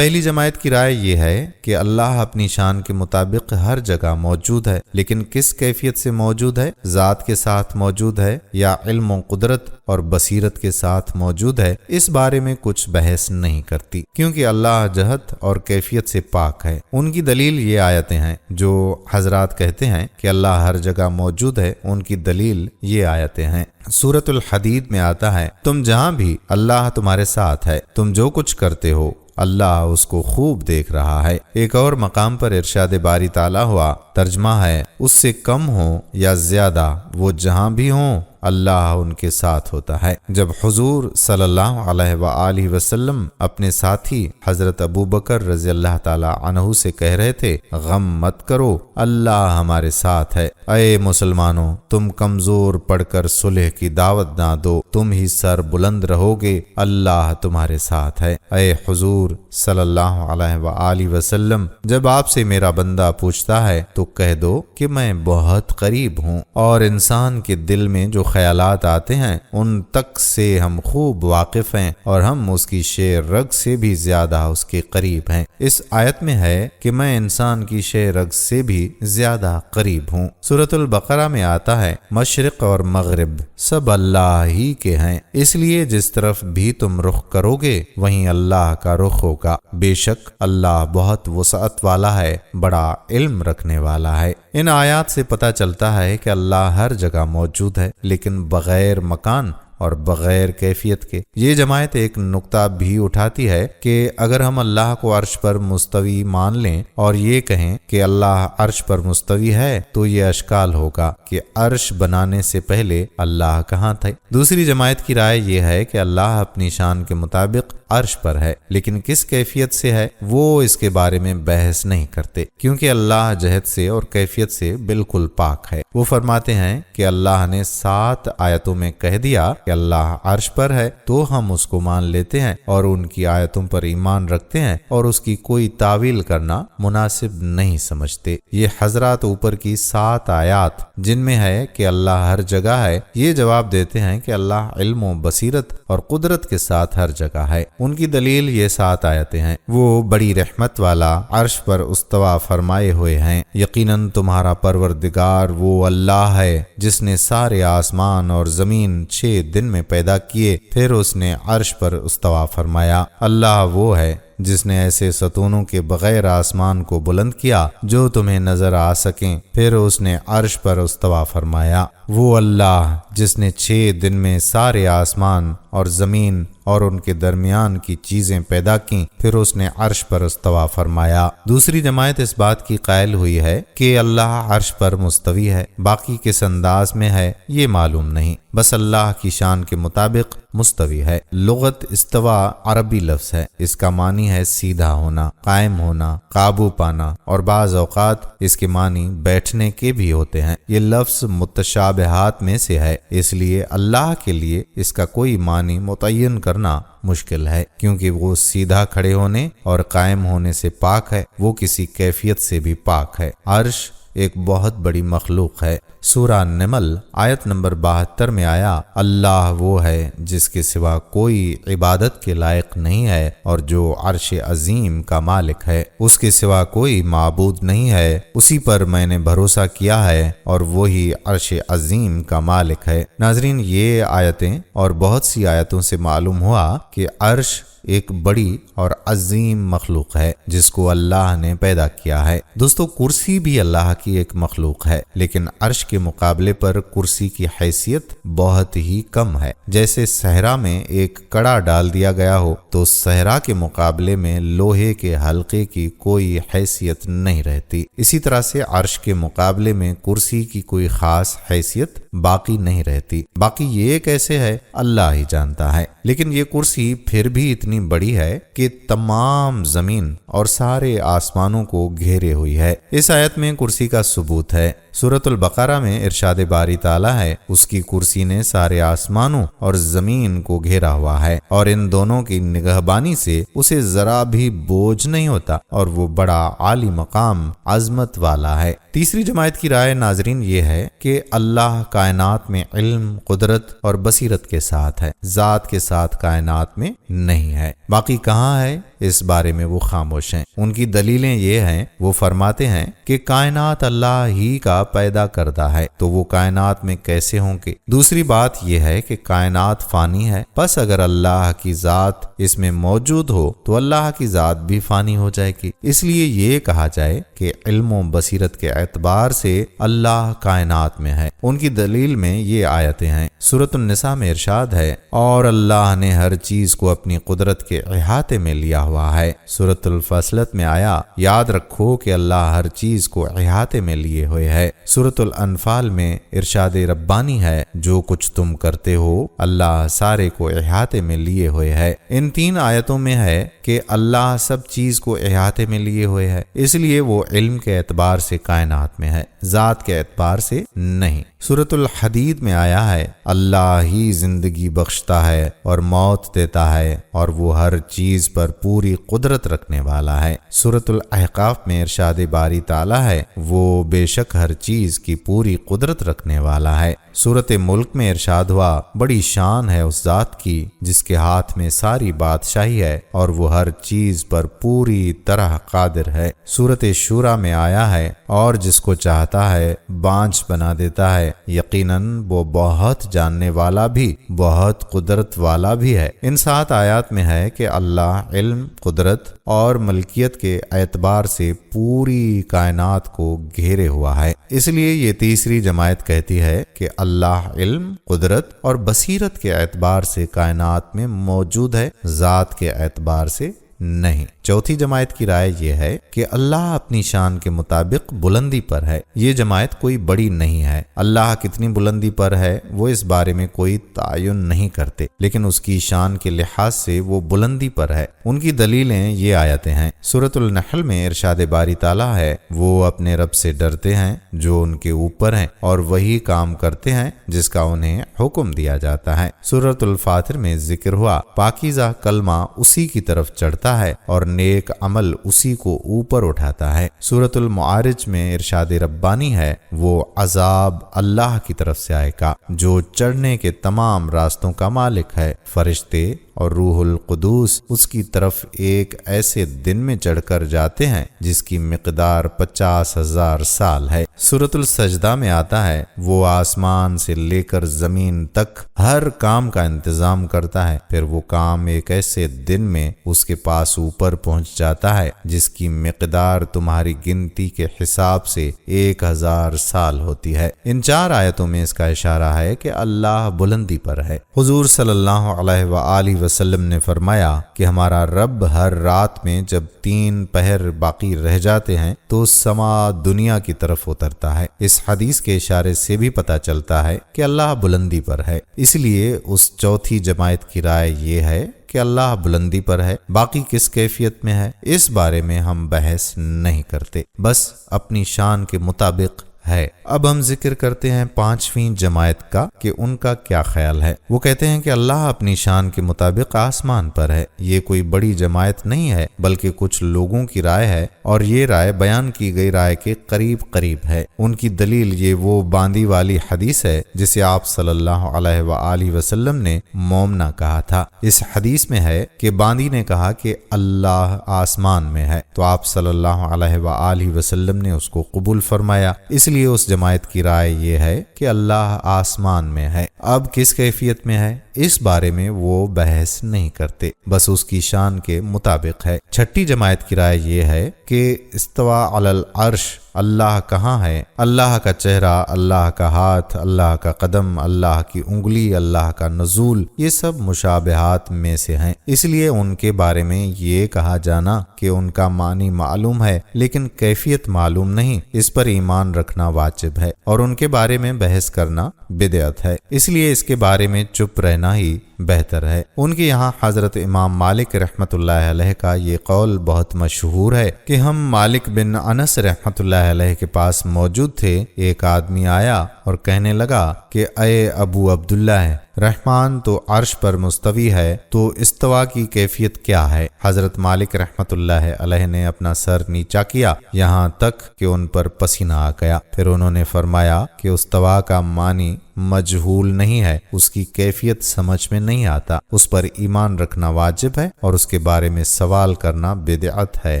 جماعت کی رائے یہ ہے کہ اللہ اپنی شان کے مطابق ہر جگہ موجود ہے، لیکن کس کیفیت سے موجود ہے؟ ذات کے ساتھ موجود ہے یا علم و قدرت اور بصیرت کے ساتھ موجود ہے؟ اس بارے میں کچھ بحث نہیں کرتی، کیونکہ اللہ جہت اور کیفیت سے پاک ہے۔ ان کی دلیل یہ آیتیں ہیں۔ جو حضرات کہتے ہیں کہ اللہ ہر جگہ موجود ہے، ان کی دلیل یہ آیتیں ہیں۔ سورۃ الحدید میں آتا ہے، تم جہاں بھی اللہ تمہارے ساتھ ہے، تم جو کچھ کرتے ہو اللہ اس کو خوب دیکھ رہا ہے۔ ایک اور مقام پر ارشاد باری تعالیٰ ہوا، ترجمہ ہے اس سے کم ہو یا زیادہ، وہ جہاں بھی ہوں اللہ ان کے ساتھ ہوتا ہے۔ جب حضور صلی اللہ علیہ وآلہ وسلم اپنے ساتھی حضرت ابو بکر رضی اللہ تعالی عنہ سے کہہ رہے تھے غم مت کرو اللہ ہمارے ساتھ ہے، اے مسلمانوں تم کمزور پڑھ کر صلح کی دعوت نہ دو، تم ہی سر بلند رہو گے، اللہ تمہارے ساتھ ہے۔ اے حضور صلی اللہ علیہ وآلہ وسلم جب آپ سے میرا بندہ پوچھتا ہے تو کہہ دو کہ میں بہت قریب ہوں، اور انسان کے دل میں جو خیالات آتے ہیں ان تک سے ہم خوب واقف ہیں، اور ہم اس کی شیر رگ سے بھی زیادہ اس کے قریب ہیں۔ اس آیت میں ہے کہ میں انسان کی شیر رگ سے بھی زیادہ قریب ہوں۔ سورۃ البقرہ میں آتا ہے مشرق اور مغرب سب اللہ ہی کے ہیں، اس لیے جس طرف بھی تم رخ کرو گے وہیں اللہ کا رخ ہوگا، بے شک اللہ بہت وسعت والا ہے، بڑا علم رکھنے والا ہے۔ ان آیات سے پتہ چلتا ہے کہ اللہ ہر جگہ موجود ہے لیکن بغیر مکان اور بغیر کیفیت کے۔ یہ جماعت ایک نقطہ بھی اٹھاتی ہے کہ اگر ہم اللہ کو عرش پر مستوی مان لیں اور یہ کہیں کہ اللہ عرش پر مستوی ہے تو یہ اشکال ہوگا کہ عرش بنانے سے پہلے اللہ کہاں تھے۔ دوسری جماعت کی رائے یہ ہے کہ اللہ اپنی شان کے مطابق عرش پر ہے، لیکن کس کیفیت سے ہے وہ اس کے بارے میں بحث نہیں کرتے، کیونکہ اللہ جہت سے اور کیفیت سے بالکل پاک ہے۔ وہ فرماتے ہیں کہ اللہ نے 7 آیتوں میں کہہ دیا کہ اللہ عرش پر ہے تو ہم اس کو مان لیتے ہیں اور ان کی آیتوں پر ایمان رکھتے ہیں اور اس کی کوئی تعویل کرنا مناسب نہیں سمجھتے۔ یہ حضرات اوپر کی 7 آیات جن میں ہے کہ اللہ ہر جگہ ہے، یہ جواب دیتے ہیں کہ اللہ علم و بصیرت اور قدرت کے ساتھ ہر جگہ ہے۔ ان کی دلیل یہ 7 آیتیں ہیں۔ وہ بڑی رحمت والا عرش پر استوا فرمائے ہوئے ہیں، یقیناً تمہارا پروردگار وہ اللہ ہے جس نے سارے آسمان اور زمین 6 دن میں پیدا کیے، پھر اس نے عرش پر استوا فرمایا۔ اللہ وہ ہے جس نے ایسے ستونوں کے بغیر آسمان کو بلند کیا جو تمہیں نظر آ سکیں، پھر اس نے عرش پر استوا فرمایا۔ وہ اللہ جس نے 6 دن میں سارے آسمان اور زمین اور ان کے درمیان کی چیزیں پیدا کیں، پھر اس نے عرش پر استوا فرمایا۔ دوسری جماعت اس بات کی قائل ہوئی ہے کہ اللہ عرش پر مستوی ہے، باقی کس انداز میں ہے یہ معلوم نہیں، بس اللہ کی شان کے مطابق مستوی ہے۔ لغت استوا عربی لفظ ہے، اس کا معنی ہے سیدھا ہونا، قائم ہونا، قابو پانا، اور بعض اوقات اس کے معنی بیٹھنے کے بھی ہوتے ہیں۔ یہ لفظ متشابہات میں سے ہے، اس لیے اللہ کے لیے اس کا کوئی معنی متعین کرنا مشکل ہے، کیونکہ وہ سیدھا کھڑے ہونے اور قائم ہونے سے پاک ہے، وہ کسی کیفیت سے بھی پاک ہے۔ عرش ایک بہت بڑی مخلوق ہے۔ سورہ نمل آیت نمبر 72 میں آیا اللہ وہ ہے جس کے سوا کوئی عبادت کے لائق نہیں ہے اور جو عرش عظیم کا مالک ہے، اس کے سوا کوئی معبود نہیں ہے، اسی پر میں نے بھروسہ کیا ہے اور وہی عرش عظیم کا مالک ہے۔ ناظرین، یہ آیتیں اور بہت سی آیتوں سے معلوم ہوا کہ عرش ایک بڑی اور عظیم مخلوق ہے جس کو اللہ نے پیدا کیا ہے۔ دوستو، کرسی بھی اللہ کی ایک مخلوق ہے، لیکن عرش کے مقابلے پر کرسی کی حیثیت بہت ہی کم ہے۔ جیسے صحرا میں ایک کڑا ڈال دیا گیا ہو تو صحرا کے مقابلے میں لوہے کے حلقے کی کوئی حیثیت نہیں رہتی، اسی طرح سے عرش کے مقابلے میں کرسی کی کوئی خاص حیثیت باقی نہیں رہتی۔ باقی یہ کیسے ہے اللہ ہی جانتا ہے، لیکن یہ کرسی پھر بھی اتنی بڑی ہے کہ تمام زمین اور سارے آسمانوں کو گھیرے ہوئی ہے۔ اس آیت میں کرسی کا ثبوت ہے۔ سورۃ البقرہ میں ارشاد باری تعالیٰ ہے اس کی کرسی نے سارے آسمانوں اور زمین کو گھیرا ہوا ہے اور ان دونوں کی نگہبانی سے اسے ذرا بھی بوجھ نہیں ہوتا اور وہ بڑا عالی مقام عظمت والا ہے۔ تیسری جماعت کی رائے ناظرین یہ ہے کہ اللہ کائنات میں علم، قدرت اور بصیرت کے ساتھ ہے، ذات کے ساتھ کائنات میں نہیں ہے۔ باقی کہاں ہے اس بارے میں وہ خاموش ہیں۔ ان کی دلیلیں یہ ہیں، وہ فرماتے ہیں کہ کائنات اللہ ہی کا پیدا کردہ ہے تو وہ کائنات میں کیسے ہوں گے۔ دوسری بات یہ ہے کہ کائنات فانی ہے، پس اگر اللہ کی ذات اس میں موجود ہو تو اللہ کی ذات بھی فانی ہو جائے گی، اس لیے یہ کہا جائے کہ کہ علم و بصیرت کے اعتبار سے اللہ کائنات میں ہے۔ ان کی دلیل میں یہ آیتیں ہیں۔ سورۃ النساء میں ارشاد ہے، اور اللہ نے ہر چیز کو اپنی قدرت کے احاطے میں لیا ہوا ہے۔ سورۃ الفصلت میں آیا، یاد رکھو کہ اللہ ہر چیز کو احاطے میں لیے ہوئے ہے۔ سورۃ الانفال میں ارشاد ربانی ہے، جو کچھ تم کرتے ہو اللہ سارے کو احاطے میں لیے ہوئے ہے۔ ان 3 آیتوں میں ہے کہ اللہ سب چیز کو احاطے میں لیے ہوئے ہے، اس لیے وہ علم کے اعتبار سے کائنات میں ہے، ذات کے اعتبار سے نہیں۔ سورۃ الحدید میں آیا ہے، اللہ ہی زندگی بخشتا ہے اور موت دیتا ہے، اور وہ ہر چیز پر پوری قدرت رکھنے والا ہے۔ سورۃ الاحقاف میں ارشاد باری تعالی ہے، وہ بے شک ہر چیز کی پوری قدرت رکھنے والا ہے۔ سورۃ ملک میں ارشاد ہوا، بڑی شان ہے اس ذات کی جس کے ہاتھ میں ساری بادشاہی ہے اور وہ ہر چیز پر پوری طرح قادر ہے۔ سورۃ شورى میں آیا ہے، اور جس کو چاہتا ہے بانجھ بنا دیتا ہے، یقیناً وہ بہت جاننے والا بھی بہت قدرت والا بھی ہے۔ ان 7 آیات میں ہے کہ اللہ علم، قدرت اور ملکیت کے اعتبار سے پوری کائنات کو گھیرے ہوا ہے۔ اس لیے یہ تیسری جماعت کہتی ہے کہ اللہ علم، قدرت اور بصیرت کے اعتبار سے کائنات میں موجود ہے، ذات کے اعتبار سے نہیں۔ چوتھی جماعت کی رائے یہ ہے کہ اللہ اپنی شان کے مطابق بلندی پر ہے۔ یہ جماعت کوئی بڑی نہیں ہے۔ اللہ کتنی بلندی پر ہے وہ اس بارے میں کوئی تعین نہیں کرتے، لیکن اس کی شان کے لحاظ سے وہ بلندی پر ہے۔ ان کی دلیلیں یہ آیتیں ہیں۔ سورۃ النحل میں ارشاد باری تعالی ہے، وہ اپنے رب سے ڈرتے ہیں جو ان کے اوپر ہیں، اور وہی کام کرتے ہیں جس کا انہیں حکم دیا جاتا ہے۔ سورۃ الفاتر میں ذکر ہوا، پاکیزہ کلمہ اسی کی طرف چڑھتا ہے اور نیک عمل اسی کو اوپر اٹھاتا ہے۔ سورۃ المعارج میں ارشاد ربانی ہے، وہ عذاب اللہ کی طرف سے آئے گا جو چڑھنے کے تمام راستوں کا مالک ہے۔ فرشتے اور روح القدس اس کی طرف ایک ایسے دن میں چڑھ کر جاتے ہیں جس کی مقدار 50,000 سال ہے۔ سورۃ السجدہ میں آتا ہے، وہ آسمان سے لے کر زمین تک ہر کام کا انتظام کرتا ہے، پھر وہ کام ایک ایسے دن میں اس کے پاس اوپر پہنچ جاتا ہے جس کی مقدار تمہاری گنتی کے حساب سے 1000 سال ہوتی ہے۔ ان 4 آیتوں میں اس کا اشارہ ہے کہ اللہ بلندی پر ہے۔ حضور صلی اللہ علیہ وآلہ وسلم نے فرمایا کہ ہمارا رب ہر رات میں جب 3 پہر باقی رہ جاتے ہیں تو سما دنیا کی طرف اترتا ہے۔ اس حدیث کے اشارے سے بھی پتہ چلتا ہے کہ اللہ بلندی پر ہے۔ اس لیے اس چوتھی جماعت کی رائے یہ ہے کہ اللہ بلندی پر ہے، باقی کس کیفیت میں ہے اس بارے میں ہم بحث نہیں کرتے، بس اپنی شان کے مطابق ہے۔ اب ہم ذکر کرتے ہیں 5ویں جماعت کا کہ ان کا کیا خیال ہے۔ وہ کہتے ہیں کہ اللہ اپنی شان کے مطابق آسمان پر ہے۔ یہ کوئی بڑی جماعت نہیں ہے بلکہ کچھ لوگوں کی رائے ہے، اور یہ رائے بیان کی گئی رائے کے قریب قریب ہے۔ ان کی دلیل یہ وہ باندی والی حدیث ہے جسے آپ صلی اللہ علیہ وآلہ وسلم نے مومنا کہا تھا۔ اس حدیث میں ہے کہ باندی نے کہا کہ اللہ آسمان میں ہے، تو آپ صلی اللہ علیہ وآلہ وسلم نے اس کو قبول فرمایا۔ اس لیے اس جماعت کی رائے یہ ہے کہ اللہ آسمان میں ہے۔ اب کس کیفیت میں ہے اس بارے میں وہ بحث نہیں کرتے، بس اس کی شان کے مطابق ہے۔ 6ٹھی جماعت کی رائے یہ ہے کہ استوا علی العرش، اللہ کہاں ہے؟ اللہ کا چہرہ، اللہ کا ہاتھ، اللہ کا قدم، اللہ کی انگلی، اللہ کا نزول، یہ سب مشابہات میں سے ہیں۔ اس لیے ان کے بارے میں یہ کہا جانا کہ ان کا معنی معلوم ہے لیکن کیفیت معلوم نہیں، اس پر ایمان رکھنا واجب ہے، اور ان کے بارے میں بحث کرنا بدعت ہے۔ اس لیے اس کے بارے میں چپ رہنا ہی بہتر ہے۔ ان کے یہاں حضرت امام مالک رحمۃ اللہ علیہ کا یہ قول بہت مشہور ہے کہ ہم مالک بن انس رحمۃ اللہ علیہ کے پاس موجود تھے، ایک آدمی آیا اور کہنے لگا کہ اے ابو عبداللہ، رحمان تو عرش پر مستوی ہے، تو استوا کی کیفیت کیا ہے؟ حضرت مالک رحمۃ اللہ علیہ نے اپنا سر نیچا کیا یہاں تک کہ ان پر پسینہ آ گیا۔ پھر انہوں نے فرمایا کہ استوا کا معنی مجہول نہیں ہے، اس کی کیفیت سمجھ میں نہیں آتا، اس پر ایمان رکھنا واجب ہے اور اس کے بارے میں سوال کرنا بدعت ہے۔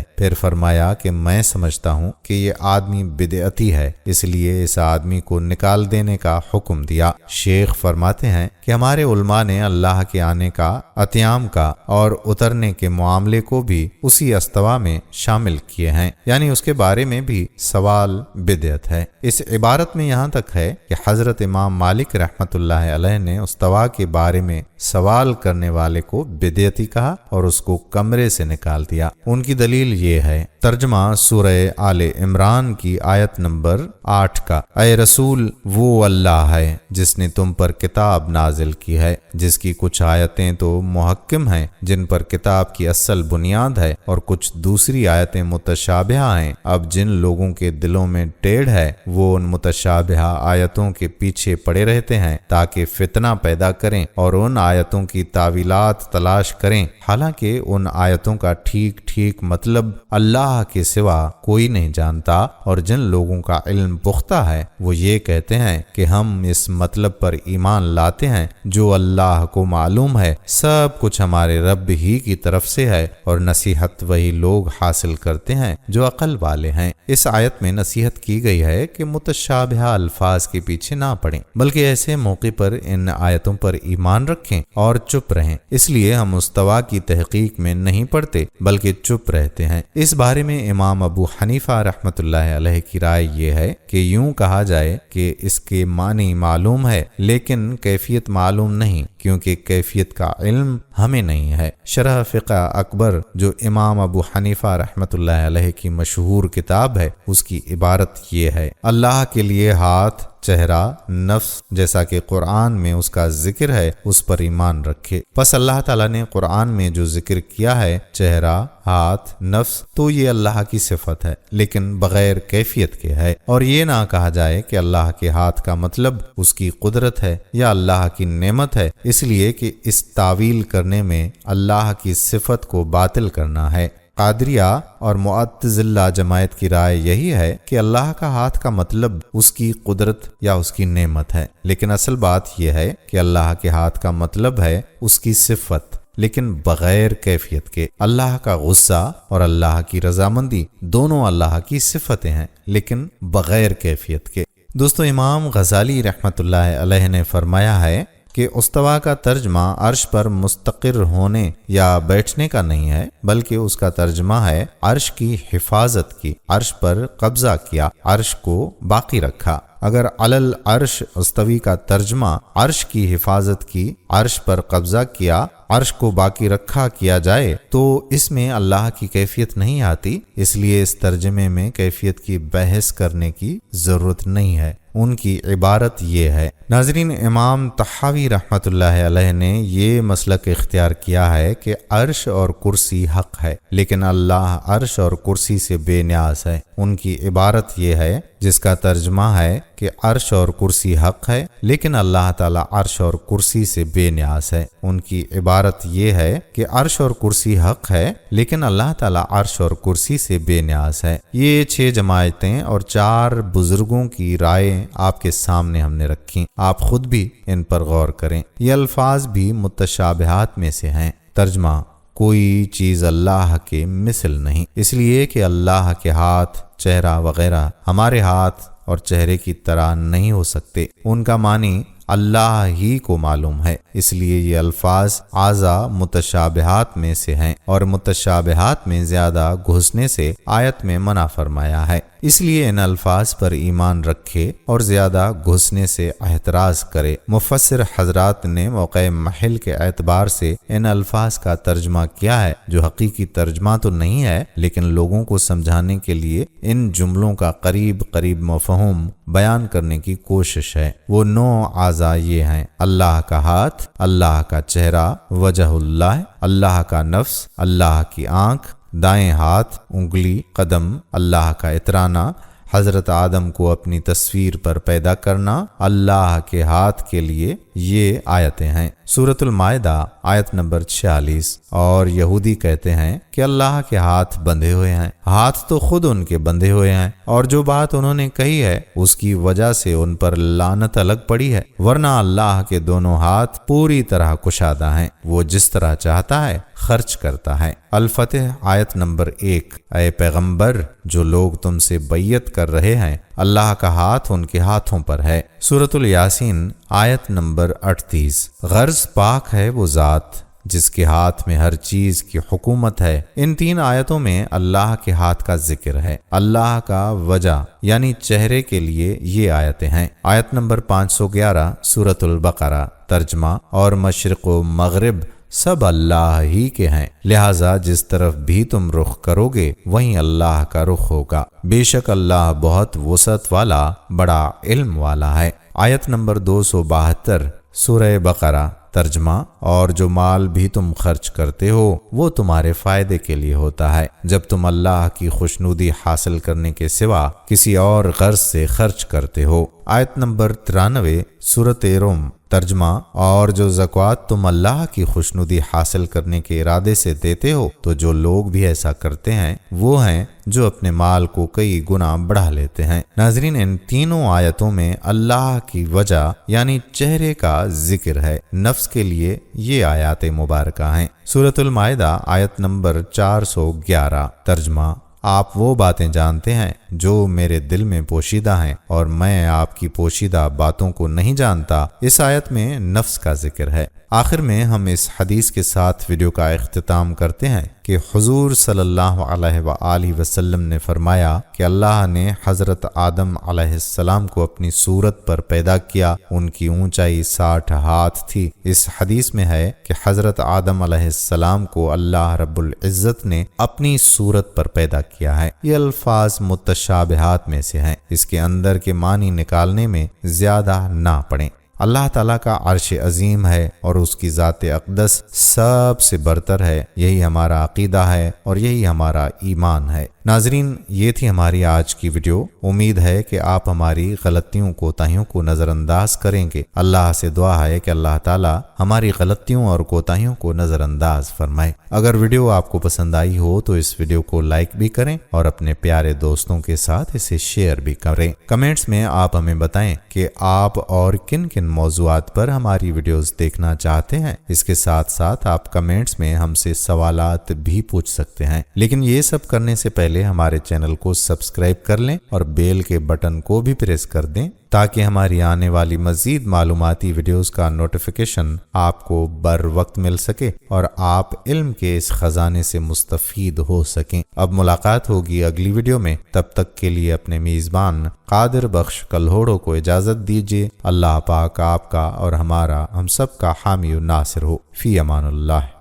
پھر فرمایا کہ میں سمجھتا ہوں کہ یہ آدمی بدعتی ہے، اس لیے اس آدمی کو نکال دینے کا حکم دیا۔ شیخ فرماتے ہیں کہ ہمارے علماء نے اللہ کے آنے کا، اتیام کا اور اترنے کے معاملے کو بھی اسی استوا میں شامل کیے ہیں، یعنی اس کے بارے میں بھی سوال بدعت ہے۔ اس عبارت میں یہاں تک ہے کہ حضرت امام مالک رحمۃ اللہ علیہ نے استوا کے بارے میں سوال کرنے والے کو بدعتی کہا اور اس کو کمرے سے نکال دیا۔ ان کی دلیل یہ ہے، ترجمہ سورہ آل عمران کی آیت نمبر 8 کا، اے رسول وہ اللہ ہے جس نے تم پر کتاب نازل کی ہے، جس کی کچھ آیتیں تو محکم ہیں جن پر کتاب کی اصل بنیاد ہے، اور کچھ دوسری آیتیں متشابہہ ہیں۔ اب جن لوگوں کے دلوں میں ٹیڑھ ہے وہ ان متشابہہ آیتوں کے پیچھے پڑے رہتے ہیں تاکہ فتنہ پیدا کریں اور ان آیتوں کی تاویلات تلاش کریں، حالانکہ ان آیتوں کا ٹھیک ٹھیک مطلب اللہ کے سوا کوئی نہیں جانتا، اور جن لوگوں کا علم پختہ ہے وہ یہ کہتے ہیں کہ ہم اس مطلب پر ایمان لاتے ہیں جو اللہ کو معلوم ہے، سب کچھ ہمارے رب ہی کی طرف سے ہے، اور نصیحت وہی لوگ حاصل کرتے ہیں جو عقل والے ہیں۔ اس آیت میں نصیحت کی گئی ہے کہ متشابہہ الفاظ کے پیچھے نہ پڑیں، بلکہ ایسے موقع پر ان آیتوں پر ایمان رکھیں اور چپ رہیں۔ اس لیے ہم استوا کی تحقیق میں نہیں پڑتے بلکہ چپ رہتے ہیں۔ اس بارے میں امام ابو حنیفہ رحمۃ اللہ علیہ کی رائے یہ ہے کہ یوں کہا جائے کہ اس کے معنی معلوم ہے لیکن کیفیت معلوم نہیں، کیونکہ کیفیت کا علم ہمیں نہیں ہے۔ شرح فقہ اکبر جو امام ابو حنیفہ رحمۃ اللہ علیہ کی مشہور کتاب ہے، اس کی عبارت یہ ہے، اللہ کے لیے ہاتھ، چہرہ، نفس جیسا کہ قرآن میں اس کا ذکر ہے اس پر ایمان رکھے۔ پس اللہ تعالیٰ نے قرآن میں جو ذکر کیا ہے، چہرہ، ہاتھ، نفس، تو یہ اللہ کی صفت ہے لیکن بغیر کیفیت کے ہے، اور یہ نہ کہا جائے کہ اللہ کے ہاتھ کا مطلب اس کی قدرت ہے یا اللہ کی نعمت ہے، اس لیے کہ اس تعویل کرنے میں اللہ کی صفت کو باطل کرنا ہے۔ قادریہ اور معتزلہ جماعت کی رائے یہی ہے کہ اللہ کا ہاتھ کا مطلب اس کی قدرت یا اس کی نعمت ہے، لیکن اصل بات یہ ہے کہ اللہ کے ہاتھ کا مطلب ہے اس کی صفت، لیکن بغیر کیفیت کے۔ اللہ کا غصہ اور اللہ کی رضامندی دونوں اللہ کی صفتیں ہیں لیکن بغیر کیفیت کے۔ دوستو، امام غزالی رحمۃ اللہ علیہ نے فرمایا ہے کہ استوا کا ترجمہ عرش پر مستقر ہونے یا بیٹھنے کا نہیں ہے، بلکہ اس کا ترجمہ ہے عرش کی حفاظت کی، عرش پر قبضہ کیا، عرش کو باقی رکھا۔ اگر علل عرش استوی کا ترجمہ عرش کی حفاظت کی، عرش پر قبضہ کیا، عرش کو باقی رکھا کیا جائے تو اس میں اللہ کی کیفیت نہیں آتی، اس لیے اس ترجمے میں کیفیت کی بحث کرنے کی ضرورت نہیں ہے۔ ان کی عبارت یہ ہے۔ ناظرین، امام طحاوی رحمۃ اللہ علیہ نے یہ مسلک اختیار کیا ہے کہ عرش اور کرسی حق ہے لیکن اللہ عرش اور کرسی سے بے نیاز ہے۔ ان کی عبارت یہ ہے جس کا ترجمہ ہے کہ عرش اور کرسی حق ہے لیکن اللہ تعالیٰ عرش اور کرسی سے بے نیاز ہے۔ ان کی عبارت یہ ہے کہ عرش اور کرسی حق ہے لیکن اللہ تعالیٰ عرش اور کرسی سے بے نیاز ہے۔ یہ 6 جماعتیں اور 4 بزرگوں کی رائے آپ کے سامنے ہم نے رکھی، آپ خود بھی ان پر غور کریں۔ یہ الفاظ بھی متشابہات میں سے ہیں۔ ترجمہ: کوئی چیز اللہ کے مثل نہیں، اس لیے کہ اللہ کے ہاتھ، چہرہ وغیرہ ہمارے ہاتھ اور چہرے کی طرح نہیں ہو سکتے۔ ان کا معنی اللہ ہی کو معلوم ہے، اس لیے یہ الفاظ اعضاء متشابہات میں سے ہیں اور متشابہات میں زیادہ گھسنے سے آیت میں منع فرمایا ہے۔ اس لیے ان الفاظ پر ایمان رکھے اور زیادہ گھسنے سے احتراز کرے۔ مفسر حضرات نے موقع محل کے اعتبار سے ان الفاظ کا ترجمہ کیا ہے جو حقیقی ترجمہ تو نہیں ہے، لیکن لوگوں کو سمجھانے کے لیے ان جملوں کا قریب قریب مفہوم بیان کرنے کی کوشش ہے۔ وہ 9 اعضاء یہ ہیں: اللہ کا ہاتھ، اللہ کا چہرہ، وجہ اللہ، اللہ کا نفس، اللہ کی آنکھ، دائیں ہاتھ، انگلی، قدم، اللہ کا اترانا، حضرت آدم کو اپنی تصویر پر پیدا کرنا، اللہ کے ہاتھ کے لیے یہ آیتیں ہیں۔ سورۃ المائدہ آیت نمبر 46۔ اور یہودی کہتے ہیں کہ اللہ کے ہاتھ بندھے ہوئے ہیں۔ ہاتھ تو خود ان کے بندھے ہوئے ہیں، اور جو بات انہوں نے کہی ہے اس کی وجہ سے ان پر لعنت الگ پڑی ہے، ورنہ اللہ کے دونوں ہاتھ پوری طرح کشادہ ہیں، وہ جس طرح چاہتا ہے خرچ کرتا ہے۔ الفتح آیت نمبر 1۔ اے پیغمبر، جو لوگ تم سے بیعت کر رہے ہیں اللہ کا ہاتھ ان کے ہاتھوں پر ہے۔ سورۃ الیاسین آیت نمبر 38۔ غرض پاک ہے وہ ذات جس کے ہاتھ میں ہر چیز کی حکومت ہے۔ ان 3 آیتوں میں اللہ کے ہاتھ کا ذکر ہے۔ اللہ کا وجہ یعنی چہرے کے لیے یہ آیتیں ہیں۔ آیت نمبر 511 سورۃ البقرہ۔ ترجمہ: اور مشرق و مغرب سب اللہ ہی کے ہیں، لہٰذا جس طرف بھی تم رخ کرو گے وہیں اللہ کا رخ ہوگا، بے شک اللہ بہت وسعت والا بڑا علم والا ہے۔ آیت نمبر 272 سورہ بقرہ۔ ترجمہ: اور جو مال بھی تم خرچ کرتے ہو وہ تمہارے فائدے کے لیے ہوتا ہے جب تم اللہ کی خوشنودی حاصل کرنے کے سوا کسی اور غرض سے خرچ کرتے ہو۔ آیت نمبر 93 سورۃ روم۔ ترجمہ: اور جو زکوٰۃ تم اللہ کی خوشنودی حاصل کرنے کے ارادے سے دیتے ہو تو جو لوگ بھی ایسا کرتے ہیں وہ ہیں جو اپنے مال کو کئی گنا بڑھا لیتے ہیں۔ ناظرین، ان تینوں آیتوں میں اللہ کی وجہ یعنی چہرے کا ذکر ہے۔ نفس کے لیے یہ آیات مبارکہ ہیں۔ سورۃ المائدہ آیت نمبر 411۔ ترجمہ: آپ وہ باتیں جانتے ہیں جو میرے دل میں پوشیدہ ہیں اور میں آپ کی پوشیدہ باتوں کو نہیں جانتا۔ اس آیت میں نفس کا ذکر ہے۔ آخر میں ہم اس حدیث کے ساتھ ویڈیو کا اختتام کرتے ہیں کہ حضور صلی اللہ علیہ وآلہ وسلم نے فرمایا کہ اللہ نے حضرت آدم علیہ السلام کو اپنی صورت پر پیدا کیا، ان کی اونچائی 60 ہاتھ تھی۔ اس حدیث میں ہے کہ حضرت آدم علیہ السلام کو اللہ رب العزت نے اپنی صورت پر پیدا کیا ہے۔ یہ الفاظ متشابہات میں سے ہیں، اس کے اندر کے معنی نکالنے میں زیادہ نہ پڑیں۔ اللہ تعالیٰ کا عرش عظیم ہے اور اس کی ذات اقدس سب سے برتر ہے، یہی ہمارا عقیدہ ہے اور یہی ہمارا ایمان ہے۔ ناظرین، یہ تھی ہماری آج کی ویڈیو۔ امید ہے کہ آپ ہماری غلطیوں کوتاہیوں کو نظر انداز کریں گے۔ اللہ سے دعا ہے کہ اللہ تعالیٰ ہماری غلطیوں اور کوتاہیوں کو نظر انداز فرمائے۔ اگر ویڈیو آپ کو پسند آئی ہو تو اس ویڈیو کو لائک بھی کریں اور اپنے پیارے دوستوں کے ساتھ اسے شیئر بھی کریں۔ کمنٹس میں آپ ہمیں بتائیں کہ آپ اور کن کن موضوعات پر ہماری ویڈیوز دیکھنا چاہتے ہیں۔ اس کے ساتھ ساتھ آپ کمنٹس میں ہم سے سوالات بھی پوچھ سکتے ہیں، لیکن یہ سب کرنے سے پہلے ہمارے چینل کو سبسکرائب کر لیں اور بیل کے بٹن کو بھی پریس کر دیں تاکہ ہماری آنے والی مزید معلوماتی ویڈیوز کا نوٹیفیکیشن آپ کو بر وقت مل سکے اور آپ علم کے اس خزانے سے مستفید ہو سکیں۔ اب ملاقات ہوگی اگلی ویڈیو میں، تب تک کے لیے اپنے میزبان قادر بخش کلہوڑوں کو اجازت دیجیے۔ اللہ پاک آپ کا اور ہم سب کا حامی و ناصر ہو۔ فی امان اللہ۔